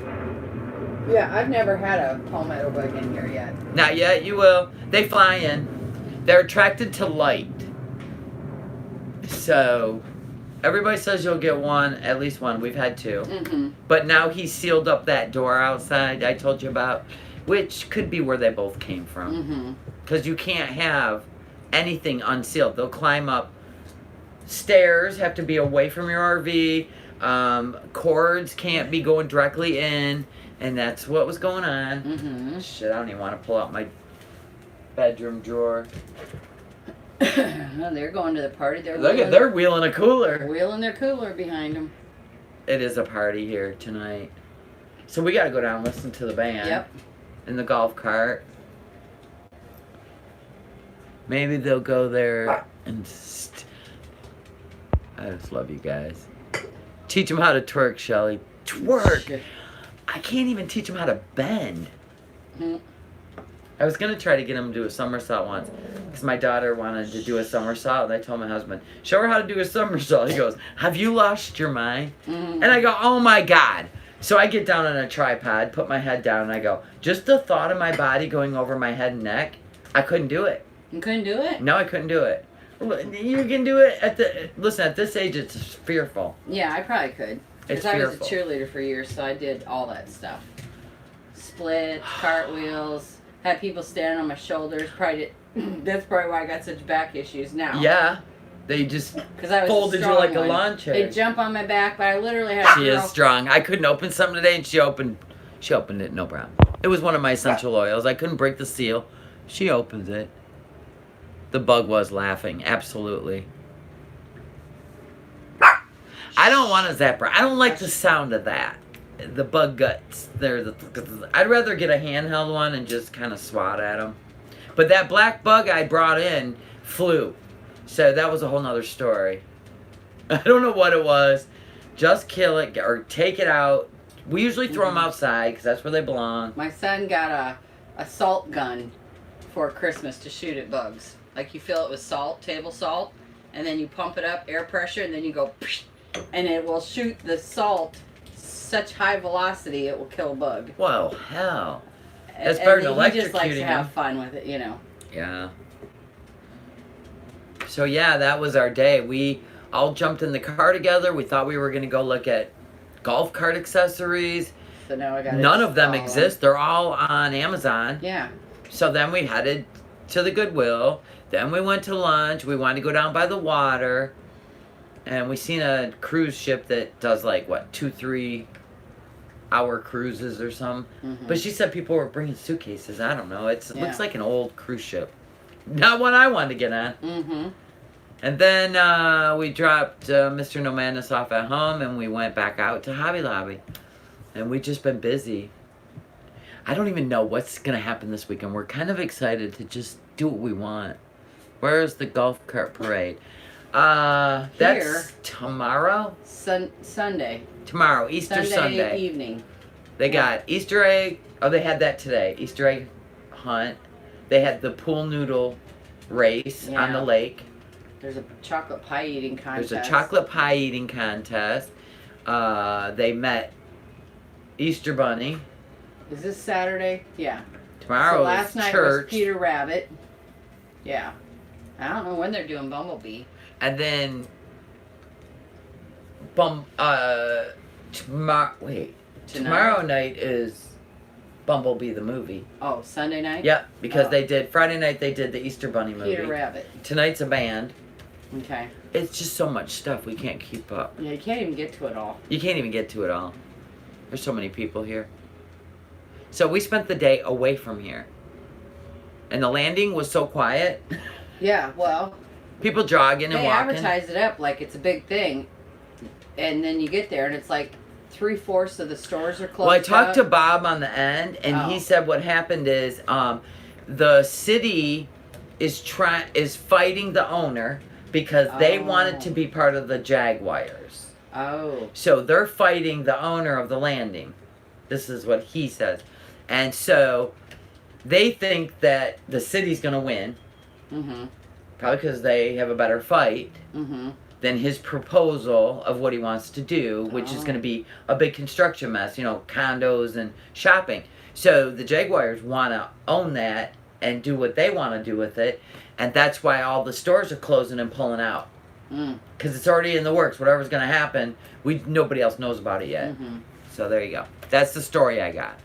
Yeah, I've never had a palmetto bug in here yet. Not yet, you will. They fly in. They're attracted to light. So, everybody says you'll get one, at least one. We've had two. Mm-hmm. But now he sealed up that door outside I told you about, which could be where they both came from. Mm-hmm. Because you can't have anything unsealed. They'll climb up stairs, have to be away from your RV. Cords can't be going directly in. And that's what was going on. Mm-hmm. Shit, I don't even want to pull out my bedroom drawer. Well, they're going to the party. They're wheeling a cooler. Wheeling their cooler behind them. It is a party here tonight. So we gotta go down and listen to the band. Yep. In the golf cart. Maybe they'll go there and... I just love you guys. Teach them how to twerk, Shelly. Twerk! Shit. I can't even teach them how to bend. Mm-hmm. I was gonna try to get him to do a somersault once, because my daughter wanted to do a somersault, and I told my husband, show her how to do a somersault. He goes, have you lost your mind? Mm-hmm. And I go, oh my God. So I get down on a tripod, put my head down, and I go, just the thought of my body going over my head and neck, I couldn't do it. You couldn't do it? No, I couldn't do it. You can do it listen, at this age, it's fearful. Yeah, I probably could. It's Because I was a fearful. cheerleader for years, so I did all that stuff. Splits, cartwheels, had people standing on my shoulders. That's probably why I got such back issues now. Yeah. They just Because I was folded a you like a strong one. lawn chair. They'd jump on my back, but I literally had She is strong. I couldn't open something today, and she opened it, no problem. It was one of my essential oils. I couldn't break the seal. She opens it. The bug was laughing, absolutely. I don't want a zapper. I don't like the sound of that. The bug guts. I'd rather get a handheld one and just kind of swat at them. But that black bug I brought in flew. So that was a whole nother story. I don't know what it was. Just kill it or take it out. We usually throw them outside because that's where they belong. My son got a salt gun for Christmas to shoot at bugs. Like you fill it with salt, table salt, and then you pump it up, air pressure, and then you go, psh, and it will shoot the salt such high velocity it will kill a bug. Well, hell. That's And better than he just likes to electrocuting have him. fun with it, you know. Yeah. So yeah, that was our day. We all jumped in the car together. We thought we were going to go look at golf cart accessories. So now I got None of them exist. They're all on Amazon. Yeah. So then we headed to the Goodwill. Then we went to lunch. We wanted to go down by the water. And we seen a cruise ship that does like, what, 2-3 hour cruises or something. Mm-hmm. But she said people were bringing suitcases. I don't know. It Yeah. looks like an old cruise ship. Not one I wanted to get on. Mm-hmm. And then we dropped Mr. No Madness off at home, and we went back out to Hobby Lobby. And we've just been busy. I don't even know what's gonna happen this weekend. We're kind of excited to just do what we want. Where's the golf cart parade? That's tomorrow? Sunday. Tomorrow, Easter Sunday. Evening. They got Easter egg. Oh, they had that today. Easter egg hunt. They had the pool noodle race on the lake. There's a chocolate pie eating contest. There's a chocolate pie eating contest. They met Easter Bunny. Is this Saturday? Yeah. Tomorrow so last night church. was Peter Rabbit. Yeah. I don't know when they're doing Bumblebee. And then tomorrow night is Bumblebee the movie. Oh, Sunday night? Yep, because they did Friday night they did the Easter Bunny movie. Peter Rabbit. Tonight's a band. Okay. It's just so much stuff we can't keep up. Yeah, you can't even get to it all. You can't even get to it all. There's so many people here. So we spent the day away from here. And the landing was so quiet. Yeah, well, people jogging and walking. They advertise it up like it's a big thing. And then you get there and it's like 3/4 of the stores are closed. Well, I talked to Bob on the end, and he said what happened is the city is fighting the owner because they wanted to be part of the Jaguars. Oh. So they're fighting the owner of the landing. This is what he says. And so they think that the city's going to win. Mm-hmm. Probably because they have a better fight. Mm-hmm. Than his proposal of what he wants to do, which is going to be a big construction mess, you know, condos and shopping. So the Jaguars want to own that and do what they want to do with it, and that's why all the stores are closing and pulling out. Because it's already in the works. Whatever's going to happen, nobody else knows about it yet. Mm-hmm. So there you go. That's the story I got.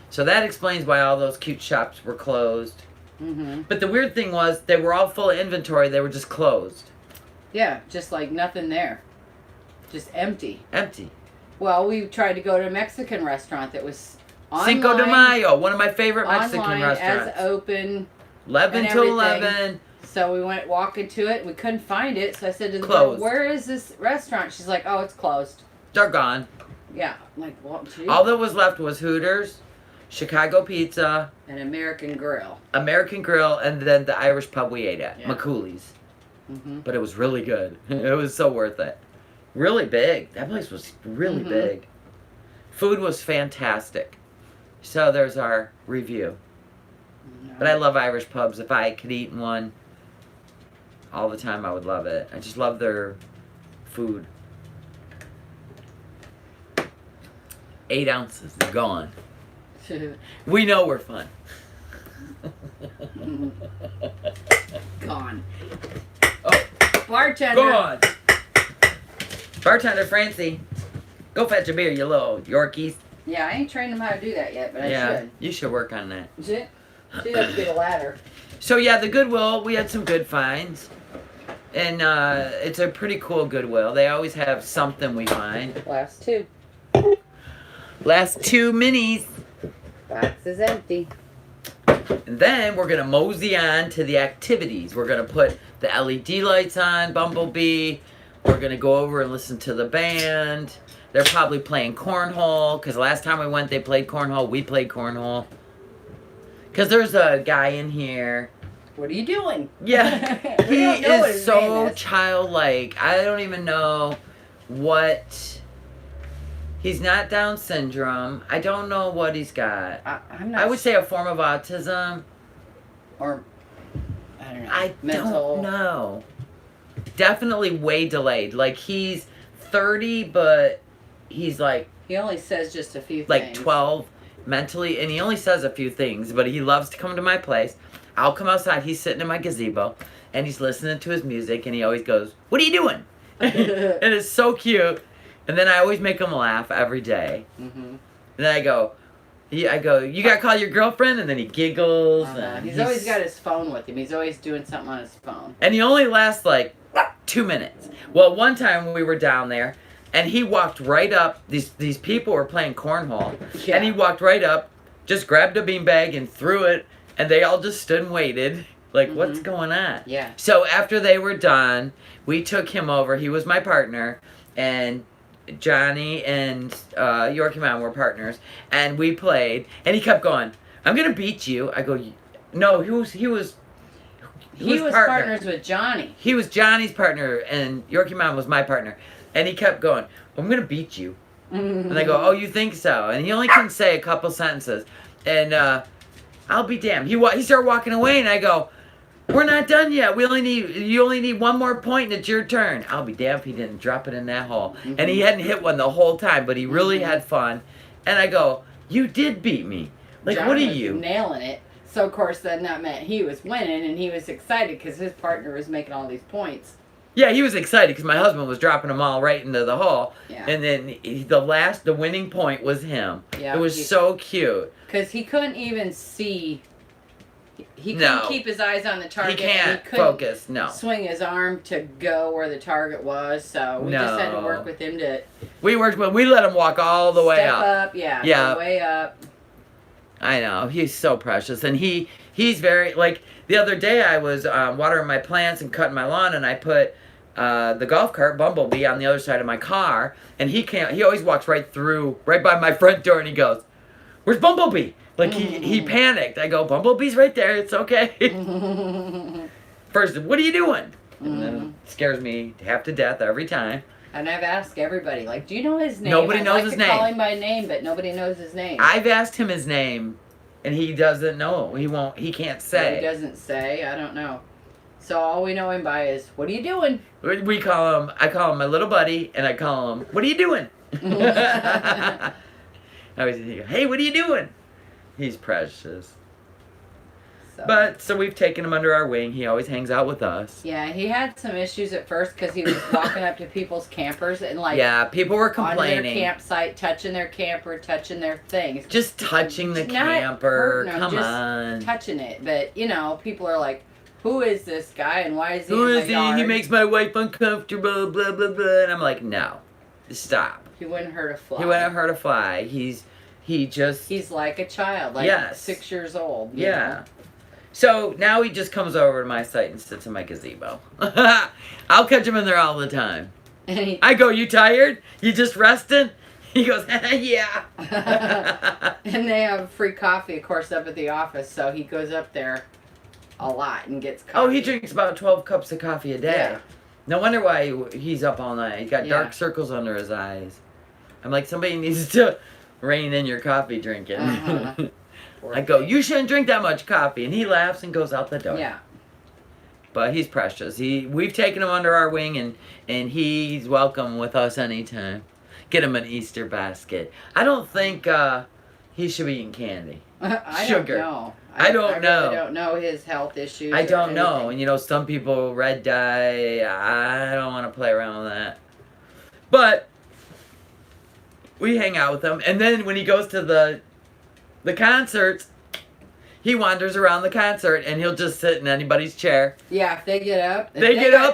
So that explains why all those cute shops were closed. Mm-hmm. But the weird thing was, they were all full of inventory. They were just closed. Yeah, just like nothing there. Just empty. Empty. Well, we tried to go to a Mexican restaurant that was online. Cinco de Mayo, one of my favorite Mexican restaurants. As open. 11 to 11. So we went walking to it. We couldn't find it. So I said to the girl, where is this restaurant? She's like, oh, it's closed. They're gone. Yeah. I'm like, well, geez. All that was left was Hooters, Chicago Pizza. And American Grill. American Grill, and then the Irish pub we ate at. McCooley's. Mm-hmm. But it was really good. It was so worth it. Really big. That place was really big. Food was fantastic. So there's our review. No. But I love Irish pubs. If I could eat in one all the time, I would love it. I just love their food. 8 ounces gone. We know we're fun. Gone. Oh, bartender. Gone. Bartender Francie, go fetch a beer, you little Yorkies. Yeah, I ain't trained them how to do that yet, but I should. You should work on that. Should have to get a ladder. So yeah, the Goodwill, we had some good finds. And it's a pretty cool Goodwill. They always have something we find. Last 2. Last 2 minis. Box is empty. And then we're going to mosey on to the activities. We're going to put the LED lights on, Bumblebee. We're going to go over and listen to the band. They're probably playing cornhole, because last time we went, they played cornhole. We played cornhole. Because there's a guy in here. What are you doing? Yeah. He is so childlike. I don't even know what... He's not Down syndrome. I don't know what he's got. I would say a form of autism. Or, I don't know. I don't know. Definitely way delayed. Like, he's 30, but he's like... He only says just a few things. Like 12 mentally, and he only says a few things, but he loves to come to my place. I'll come outside. He's sitting in my gazebo, and he's listening to his music, and he always goes, "What are you doing?" And it's so cute. And then I always make him laugh every day. Mm-hmm. And then I go, you gotta call your girlfriend? And then he giggles. And he's always got his phone with him. He's always doing something on his phone. And he only lasts like 2 minutes. Well, one time we were down there, and he walked right up. These people were playing cornhole. Yeah. And he walked right up, just grabbed a beanbag and threw it. And they all just stood and waited. Like, what's going on? Yeah. So after they were done, we took him over. He was my partner. And Johnny and Yorkie Mom were partners, and we played, and he kept going, "I'm gonna beat you." I go, "No, he was partners with Johnny. He was Johnny's partner, and Yorkie Mom was my partner, and he kept going, "I'm gonna beat you." And I go, "Oh, you think so?" And he only can say a couple sentences, and I'll be damned. He started walking away, and I go, "We're not done yet. You only need one more point, and it's your turn." I'll be damned if he didn't drop it in that hole. And he hadn't hit one the whole time, but he really had fun. And I go, "You did beat me. Like, John what are was you?" nailing it. So of course then that meant he was winning, and he was excited because his partner was making all these points. Yeah, he was excited because my husband was dropping them all right into the hole. Yeah. And then the winning point was him. Yeah, it was so cute. Because he couldn't even see. He couldn't keep his eyes on the target. He can't he couldn't focus. No. swing his arm to go where the target was. So we just had to work with him to. We let him walk all the way step up. Yeah. Go way up. I know, he's so precious, and he's very, like, the other day I was watering my plants and cutting my lawn, and I put the golf cart Bumblebee on the other side of my car, and he always walks right by my front door, and he goes, "Where's Bumblebee?" Like, he panicked. I go, "Bumblebee's right there, it's okay." First, "What are you doing?" And then it scares me half to death every time. And I've asked everybody, like, do you know his name? Nobody knows his name. I call him by name, but nobody knows his name. I've asked him his name, and he doesn't know. He can't say. He doesn't say. I don't know. So all we know him by is, "What are you doing?" I call him my little buddy, and I call him, "What are you doing?" I always think, "Hey, what are you doing?" He's precious. So we've taken him under our wing. He always hangs out with us. Yeah, he had some issues at first because he was walking up to people's campers and people were complaining. On their campsite, touching their camper, touching their things. Just touching the camper. Come on. Touching it. But, people are like, "Who is this guy and why is he Who in is my yard?" He makes my wife uncomfortable, blah, blah, blah. And I'm like, no. Stop. He wouldn't hurt a fly. He wouldn't hurt a fly. He's like a child, like 6 years old. Yeah. So now he just comes over to my site and sits in my gazebo. I'll catch him in there all the time. I go, "You tired? You just resting?" He goes, "Yeah." And they have free coffee, of course, up at the office, so he goes up there a lot and gets coffee. Oh, he drinks about 12 cups of coffee a day. Yeah. No wonder why he's up all night. He's got dark circles under his eyes. I'm like, somebody needs to rein in your coffee drinking. I go, "You shouldn't drink that much coffee," and he laughs and goes out the door. Yeah. But he's precious. We've taken him under our wing, and he's welcome with us anytime. Get him an Easter basket. I don't think he should be eating candy. Sugar. Don't know. I don't know. Really don't know his health issues. I don't know. And some people red dye. I don't want to play around with that. But we hang out with him, and then when he goes to the concerts, he wanders around the concert, and he'll just sit in anybody's chair. Yeah, if they get up.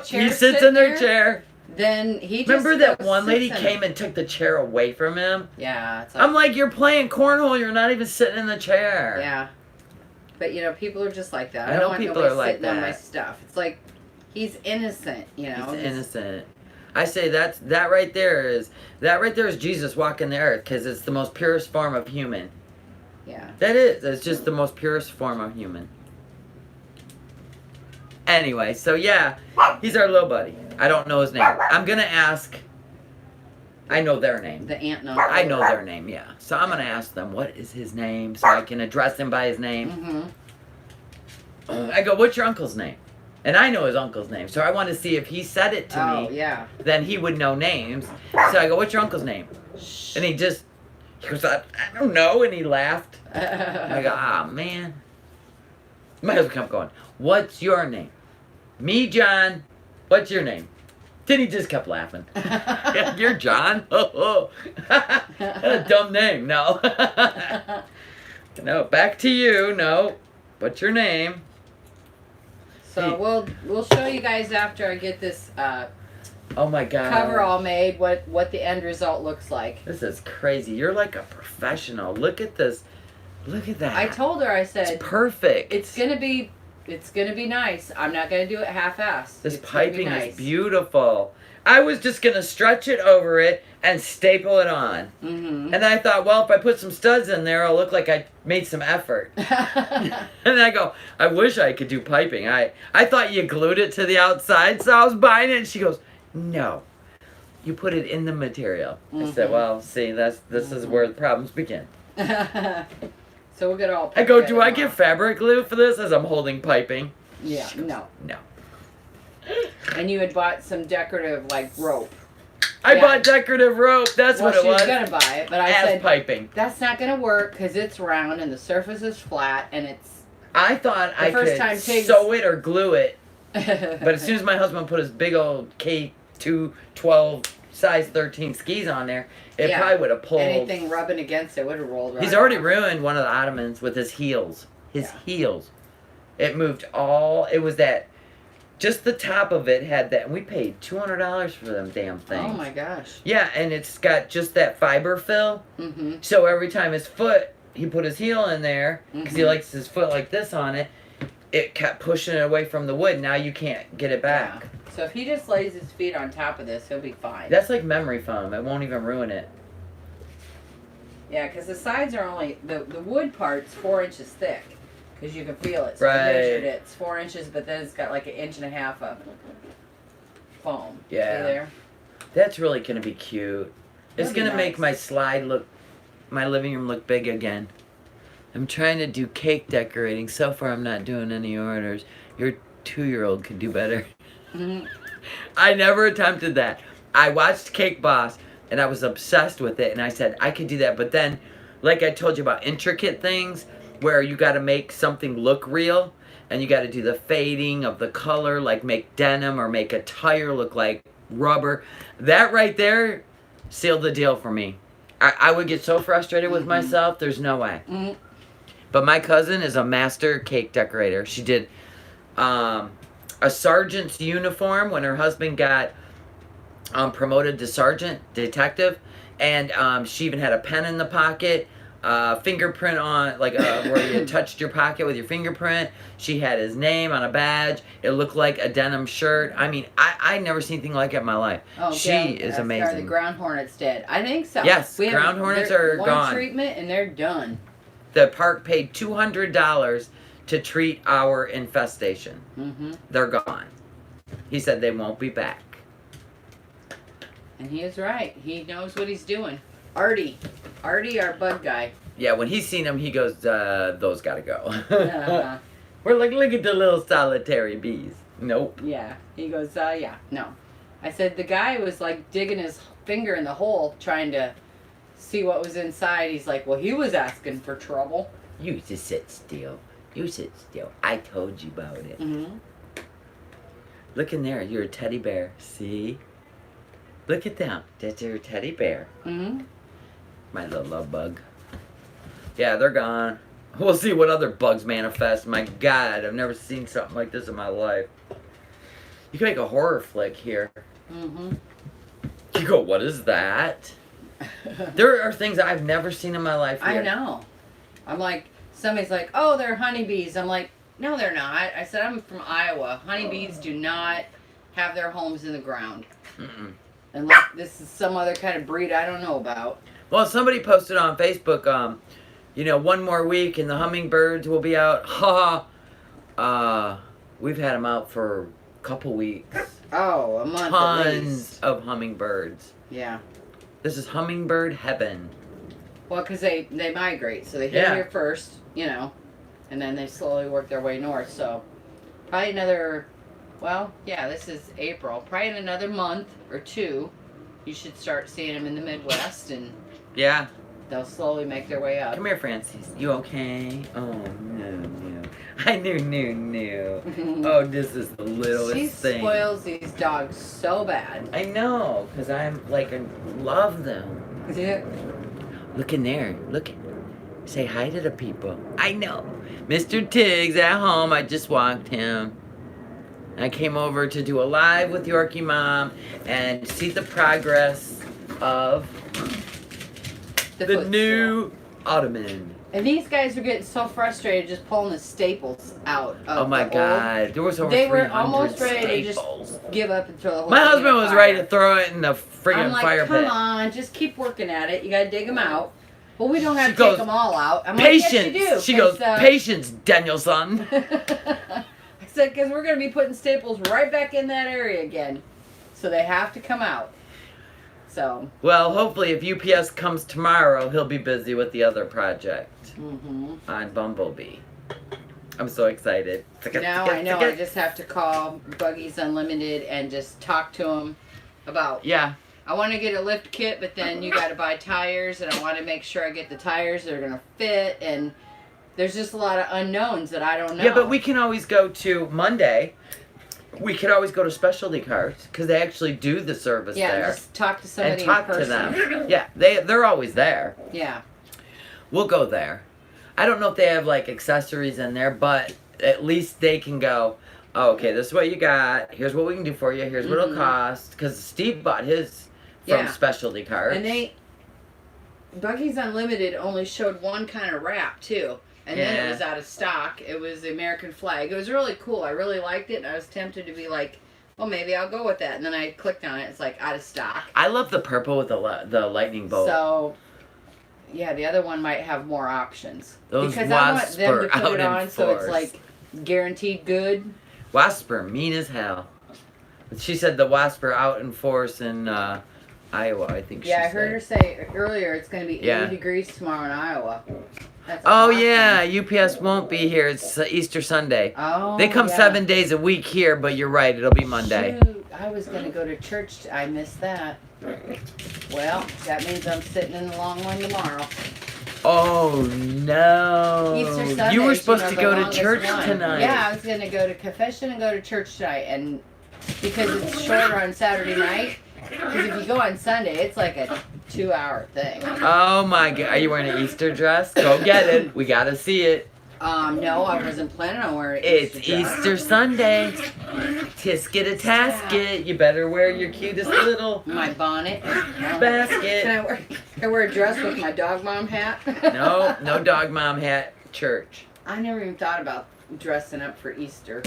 He sits in their chair. Then he just Remember that one lady came and took the chair away from him? Yeah. It's I'm like, "You're playing cornhole. You're not even sitting in the chair." Yeah. But, people are just like that. I don't know want people nobody are like sitting on that. my stuff. It's like, he's innocent, He's innocent. I say that right there is Jesus walking the earth, because it's the most purest form of human. Yeah. That's just the most purest form of human. Anyway, so yeah, he's our little buddy. I don't know his name. I'm gonna ask. I know their name. The aunt knows. I know their name, yeah. So I'm gonna ask them, what is his name, so I can address him by his name. I go, "What's your uncle's name?" And I know his uncle's name, so I want to see if he said it to me. Yeah. Then he would know names. So I go, "What's your uncle's name?" And he goes, "I don't know," and he laughed. I go, "Ah, man." My husband kept going, "What's your name?" "Me, John. What's your name?" Then he just kept laughing. "You're John? Oh. A dumb name. No." No, back to you. No. What's your name? So we'll show you guys after I get this oh my God. cover all made what the end result looks like. This is crazy. You're like a professional. Look at this. Look at that. I told her, I said, it's perfect. It's It's gonna be nice. I'm not gonna do it half-assed. This It's gonna be piping nice. is beautiful. I was just gonna stretch it over it and staple it on. Mm-hmm. And I thought, well, if I put some studs in there, it'll look like I made some effort. And I go, I wish I could do piping. I thought you glued it to the outside, so I was buying it. And she goes, no, you put it in the material. I said, well, see, this is where the problems begin. So we'll get all. I go, put do I together get fabric glue for this as I'm holding piping? Yeah, She goes, no. No. And you had bought some decorative, like, rope. I Yeah. bought decorative rope. That's Well, what it she was was. gonna buy it, but I As said piping. that's not gonna work because it's round and the surface is flat and it's. I thought The I first could time Tiggs- sew it or glue it. But But as soon as my husband put his big old K212 size 13 skis on there, it Yeah. probably would have pulled. anything rubbing against it would have rolled right. He's already off. ruined one of the Ottomans with his heels. His Yeah. heels. It moved all. It was that. Just the top of it had that. And we paid $200 for them damn things. Oh my gosh. Yeah, and it's got just that fiber fill. Mm-hmm. So every time his foot, he put his heel in there, because he Mhm. likes his foot like this on it, it kept pushing it away from the wood. Now you can't get it back. Yeah. So if he just lays his feet on top of this, he'll be fine. That's like memory foam. It won't even ruin it. Yeah, because the sides are only the wood part's 4 inches thick, because you can feel it. So Right. I measured it. It's 4 inches, but then it's got like 1.5 inches of foam. Yeah. See there? That's really going to be cute. It's That'd be going to make nice. my living room look big again. I'm trying to do cake decorating. So far, I'm not doing any orders. Your 2-year-old could do better. Mhm. I never attempted that. I watched Cake Boss, and I was obsessed with it, and I said, I could do that. But then, like I told you about intricate things, where you got to make something look real, and you got to do the fading of the color, like make denim or make a tire look like rubber. That right there sealed the deal for me. I would get so frustrated with myself, there's no way. Mhm. But my cousin is a master cake decorator. She did a sergeant's uniform when her husband got promoted to sergeant, detective. And she even had a pen in the pocket, fingerprint on, like where you touched your pocket with your fingerprint. She had his name on a badge. It looked like a denim shirt. I mean, I never seen anything like it in my life. Oh, She yeah, is Are the amazing. ground hornets dead? I think so. Yes, We have- ground hornets they're are one gone. treatment and they're done. The park paid $200 to treat our infestation. Mm-hmm. They're gone. He said they won't be back. And he is right. He knows what he's doing. Artie, our bug guy. Yeah, when he's seen them, he goes, those gotta go. Uh, We're like, look at the little solitary bees. Nope. yeah. He goes, yeah, no. I said the guy was like digging his finger in the hole trying to see what was inside. He's like, well, he was asking for trouble. You just sit still. You sit still. I told you about it. Mm-hmm. Look in there. You're a teddy bear. See? Look at them. That's your teddy bear. Mm-hmm. My little love bug. Yeah, they're gone. We'll see what other bugs manifest. My God, I've never seen something like this in my life. You can make a horror flick here. Mm-hmm. You go, what is that? There are things I've never seen in my life here. I know. I'm like, somebody's like, oh, they're honeybees. I'm like, no, they're not. I said, I'm from Iowa. Honeybees do not have their homes in the ground. Mm-mm. And like, this is some other kind of breed I don't know about. Well, somebody posted on Facebook, you know, 1 more week and the hummingbirds will be out. Ha ha. We've had them out for a couple weeks. Oh, a month at Tons least. of hummingbirds. Yeah. This is hummingbird heaven. Well, because they migrate. So they hit Yeah. here first, you know, and then they slowly work their way north. So probably another, well, yeah, this is April. Probably in another month or 2, you should start seeing them in the Midwest, and Yeah. they'll slowly make their way up. Come here, Francis. You okay? Oh, no. I knew. Oh, this is the littlest She thing. spoils these dogs so bad. I know, because I'm like, I love them. Yeah. Look in there. Look. Say hi to the people. I know. Mr. Tiggs at home. I just walked him. I came over to do a live with Yorkie Mom and see the progress of the footstool. new Ottoman. And these guys were getting so frustrated just pulling the staples out. Of Oh my the old- God. There was over They were 300 almost ready to staples. just give up and throw the whole My thing in husband the was fire. ready to throw it in the I'm friggin' like, fire come pit. on, just keep working at it. You gotta dig them out. Well, we don't have She to goes, take them all out. I'm Patience. like, yes, you do. She goes, patience, Danielson. I said, because we're going to be putting staples right back in that area again. So they have to come out. So. Well, hopefully if UPS comes tomorrow, he'll be busy with the other project on Bumblebee. I'm so excited. Now I know I just have to call Buggies Unlimited and just talk to them about. Yeah. I want to get a lift kit, but then you got to buy tires, and I want to make sure I get the tires that are going to fit, and there's just a lot of unknowns that I don't know. Yeah, but we can always go to Monday. We could always go to Specialty Cars because they actually do the service there. Yeah, just talk to somebody and talk in to person. them. Yeah, they're always there. Yeah. We'll go there. I don't know if they have like accessories in there, but at least they can go, oh, okay, this is what you got. Here's what we can do for you. Here's what it'll cost. Because Steve bought his from Specialty Cars. And Buggies Unlimited only showed one kind of wrap too. And then it was out of stock. It was the American flag. It was really cool. I really liked it, and I was tempted to be like, well, maybe I'll go with that. And then I clicked on it. It's like out of stock. I love the purple with the lightning bolt. So, yeah, the other one might have more options. Those because wasps I want them to are put it out on in so it's force. like guaranteed good. Wasps are mean as hell. She said the wasps are out in force in Iowa, I think Yeah, she I heard said. her say earlier it's going to be 80 Yeah. degrees tomorrow in Iowa. That's Oh awesome. yeah, UPS won't be here. It's Easter Sunday. Oh, They come yeah. 7 days a week here, but you're right, it'll be Monday. Shoot, I was going to go to church. I missed that. Well, that means I'm sitting in the long one tomorrow. Oh no. Easter Sunday. You were supposed to the go to longest church one. tonight. Yeah, I was going to go to confession and go to church tonight. And because it's shorter on Saturday night, because if you go on Sunday, it's like a 2-hour thing. Oh my god. Are you wearing an Easter dress? Go get it. We gotta see it. No, I wasn't planning on wearing It's Easter dress. Easter Sunday. Tisket a tasket. You better wear your cutest little My bonnet. basket. Can I wear a dress with my dog mom hat? No, no dog mom hat. Church. I never even thought about dressing up for Easter.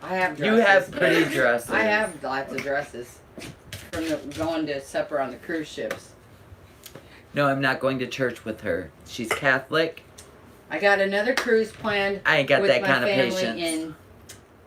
I have dresses. You have pretty dresses. I have lots of dresses from going to supper on the cruise ships. No, I'm not going to church with her. She's Catholic. I got another cruise planned I ain't got with that my kind of family patience. in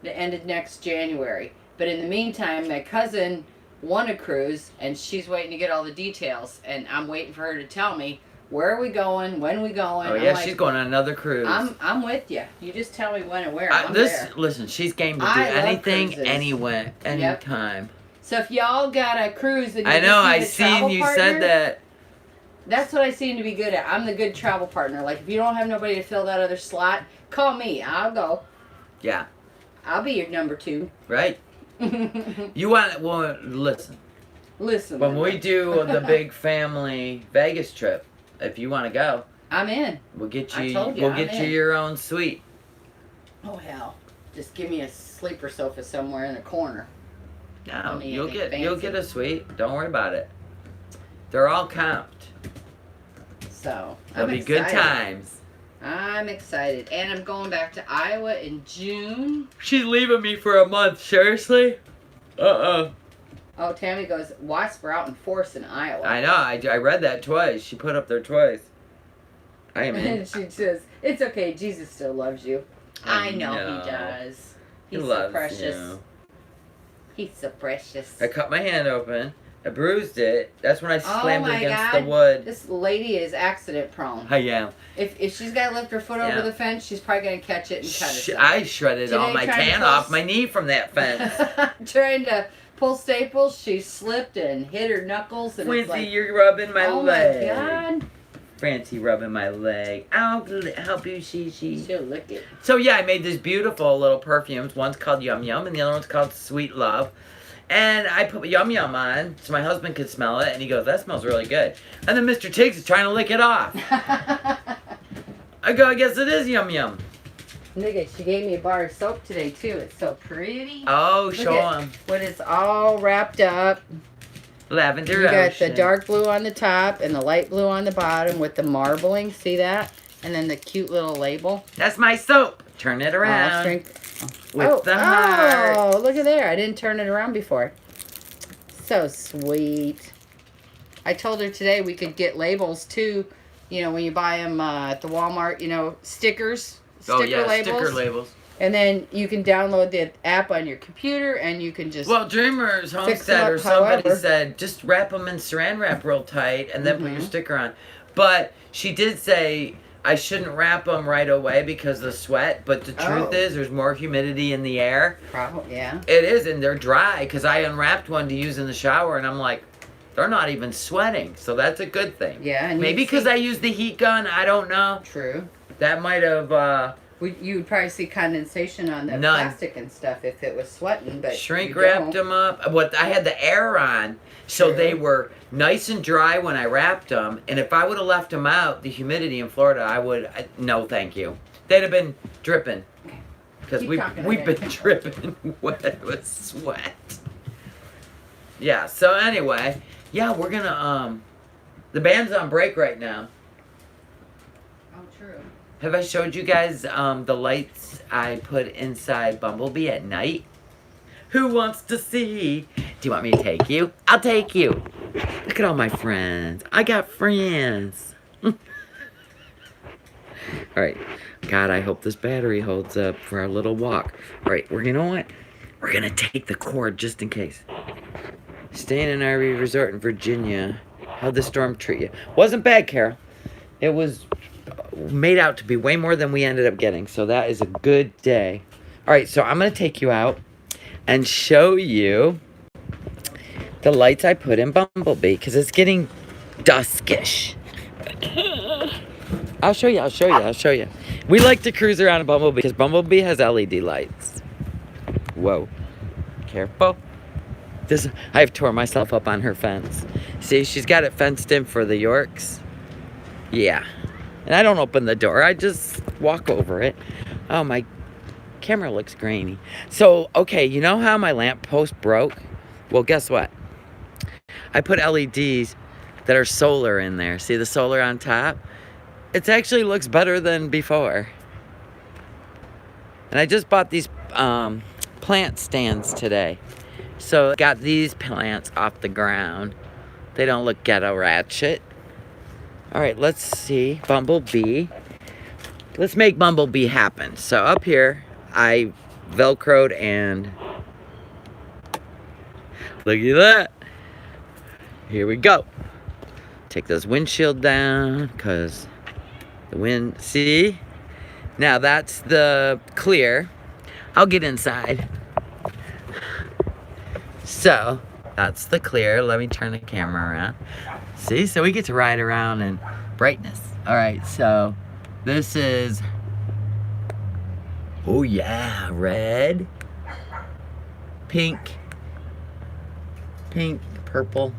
the end of next January. But in the meantime, my cousin won a cruise, and she's waiting to get all the details. And I'm waiting for her to tell me, where are we going, when we going. Oh I'm yeah, like, she's going on another cruise. I'm with you. You just tell me when and where. I'm there. Listen, she's game to do I love anything, cruises. anywhere, anytime. So if y'all got a cruise and you I know. I just need a seen travel you partner, said that. That's what I seem to be good at. I'm the good travel partner. Like if you don't have nobody to fill that other slot, call me. I'll go. Yeah. I'll be your number 2. Right. You want? Well, listen. Listen. When we do the big family Vegas trip, if you want to go, I'm in. we'll get I you. told you, We'll I'm get you in. your own suite. Oh hell. Just give me a sleeper sofa somewhere in the corner. No, Don't need you'll anything get fancy. a suite. Don't worry about it. They're all comped. So There'll I'm be good excited. times. I'm excited. And I'm going back to Iowa in June. She's leaving me for a month. Seriously? Uh-uh. Oh, Tammy goes, wasps are out in force in Iowa. I know. I read that twice. She put up there twice. I am in. And she says, it's okay, Jesus still loves you. I know he does. He He's so loves precious. you. He's so precious. I cut my hand open. I bruised it. That's when I slammed it my against God. the wood. This lady is accident prone. I am. If she's got to lift her foot Yeah. over the fence, she's probably going to catch it and cut herself. I shredded all Today, my trying to tan pull off my knee from that fence. Trying to pull staples, she slipped and hit her knuckles. And it's Quincy, like, you're rubbing my oh leg. my God. Francie rubbing my leg. I'll help you, Shishi. She'll lick it. So yeah, I made these beautiful little perfumes. One's called Yum Yum, and the other one's called Sweet Love. And I put Yum Yum on so my husband could smell it, and he goes, "That smells really good." And then Mr. Tiggs is trying to lick it off. I go, "I guess it is Yum Yum." Nigga, she gave me a bar of soap today too. It's so pretty. Oh, Look show at him. when it's all wrapped up. Lavender You got Ocean. the dark blue on the top and the light blue on the bottom with the marbling. See that? And then the cute little label. That's my soap. Turn it around. With the heart. Oh, look at there. I didn't turn it around before. So sweet. I told her today we could get labels too. You know, when you buy them at the Walmart, you know, stickers. Sticker labels. And then you can download the app on your computer and you can just... Well, Dreamers Homestead or somebody said just wrap them in saran wrap real tight and then put your sticker on. But she did say I shouldn't wrap them right away because of the sweat. But the truth is there's more humidity in the air. Probably, yeah. It is, and they're dry because I unwrapped one to use in the shower and I'm like, they're not even sweating. So that's a good thing. Yeah. And maybe because I used the heat gun. I don't know. True. That might have... you would probably see condensation on the plastic and stuff if it was sweating, but shrink wrapped them up. I had the air on, so they were nice and dry when I wrapped them. And if I would have left them out, the humidity in Florida, no, thank you. They'd have been dripping because we've been dripping wet with sweat. Yeah. So anyway, yeah, we're gonna the band's on break right now. Oh, true. Have I showed you guys the lights I put inside Bumblebee at night? Who wants to see? Do you want me to take you? I'll take you. Look at all my friends. I got friends. All right. God, I hope this battery holds up for our little walk. All right, you know what? We're going to take the cord just in case. Staying in an RV resort in Virginia. How'd the storm treat you? Wasn't bad, Carol. It was... made out to be way more than we ended up getting, so that is a good day. All right, so I'm gonna take you out and show you the lights I put in Bumblebee because it's getting duskish. I'll show you. We like to cruise around in Bumblebee because Bumblebee has LED lights. Whoa, careful. I've tore myself up on her fence. See, she's got it fenced in for the Yorks. Yeah. And I don't open the door. I just walk over it. Oh, my camera looks grainy. So, okay, you know how my lamp post broke? Well, guess what? I put LEDs that are solar in there. See the solar on top? It actually looks better than before. And I just bought these plant stands today. So, I got these plants off the ground. They don't look ghetto ratchet. All right, let's see. Bumblebee. Let's make Bumblebee happen. So up here, I Velcroed and... look at that. Here we go. Take this windshield down because the wind... see? Now that's the clear. I'll get inside. So, that's the clear. Let me turn the camera around. See, so we get to ride around in brightness. All right, so this is, oh yeah, red, pink, purple,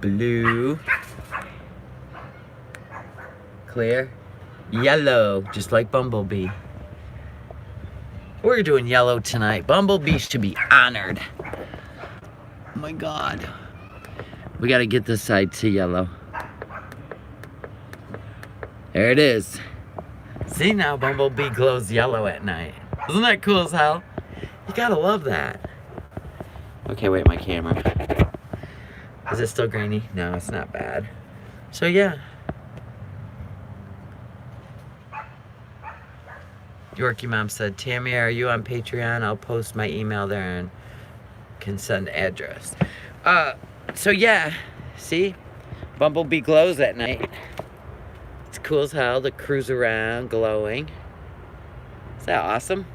blue, clear, yellow, just like Bumblebee. We're doing yellow tonight. Bumblebee should be honored. Oh my God. We gotta get this side to yellow. There it is. See, now Bumblebee glows yellow at night. Isn't that cool as hell? You gotta love that. Okay, wait, my camera. Is it still grainy? No, it's not bad. So yeah. Yorkie Mom said, Tammy, are you on Patreon? I'll post my email there and can send address. So yeah, see? Bumblebee glows at night. It's cool as hell to cruise around glowing. Is that awesome?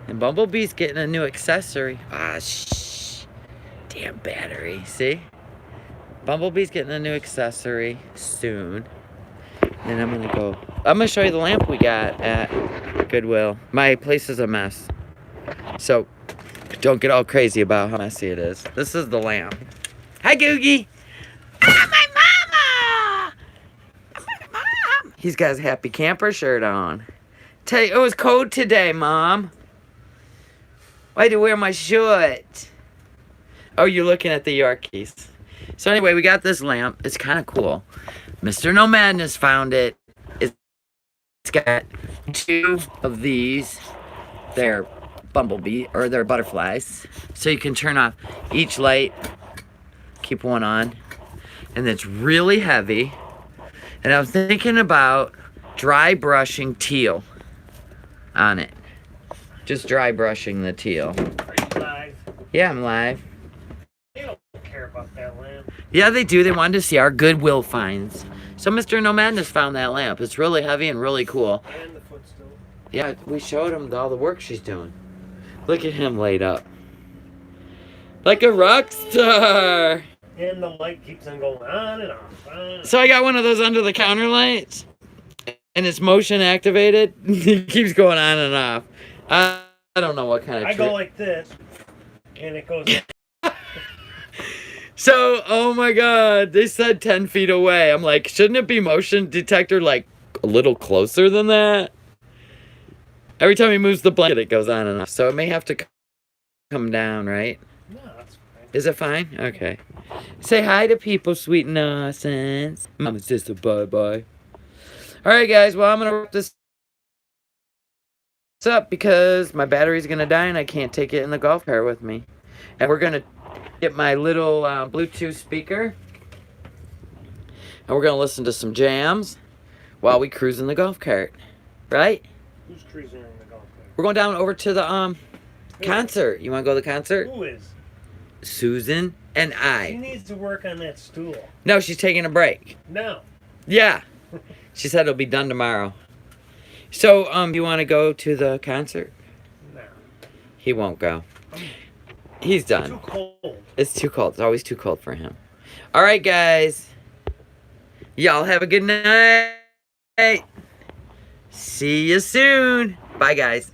And Bumblebee's getting a new accessory. Ah, shh. Damn battery, see? Bumblebee's getting a new accessory soon. And I'm gonna show you the lamp we got at Goodwill. My place is a mess. So, don't get all crazy about how messy it is. This is the lamp. Hi, Googie. Ah, my mama! My mom! He's got his happy camper shirt on. Tell you, it was cold today, Mom. Why'd you wear my shirt? Oh, you're looking at the Yorkies. So anyway, we got this lamp. It's kind of cool. Mr. No Madness found it. It's got 2 of these. They're bumblebee, or they're butterflies. So you can turn off each light. Keep one on. And it's really heavy. And I was thinking about dry brushing teal on it. Just dry brushing the teal. Are you live? Yeah, I'm live. They don't care about that lamp. Yeah, they do. They wanted to see our Goodwill finds. So Mr. No Madness found that lamp. It's really heavy and really cool. And the footstool. Yeah, we showed him all the work she's doing. Look at him laid up. Like a rock star. And the light keeps on going on and off. So I got one of those under the counter lights. And it's motion activated. It keeps going on and off. I don't know what kind of I trick. go like this. And it goes. So, oh my God, they said 10 feet away. I'm like, shouldn't it be motion detector like a little closer than that? Every time he moves the blanket, it goes on and off. So it may have to come down, right? No, that's fine. Is it fine? Okay. Say hi to people, sweet nonsense. Mama's just a bye-bye. All right, guys. Well, I'm going to wrap this up because my battery's going to die and I can't take it in the golf cart with me. And we're going to get my little Bluetooth speaker. And we're going to listen to some jams while we cruise in the golf cart. Right? Who's cruising in the golf cart? We're going down over to the concert. You want to go to the concert? Who is? Susan and She I. needs to work on that stool. No, she's taking a break. No. Yeah. She said it'll be done tomorrow. So, you want to go to the concert? No. He won't go. He's done. Too cold. It's too cold. It's always too cold for him. All right, guys. Y'all have a good night. See you soon. Bye, guys.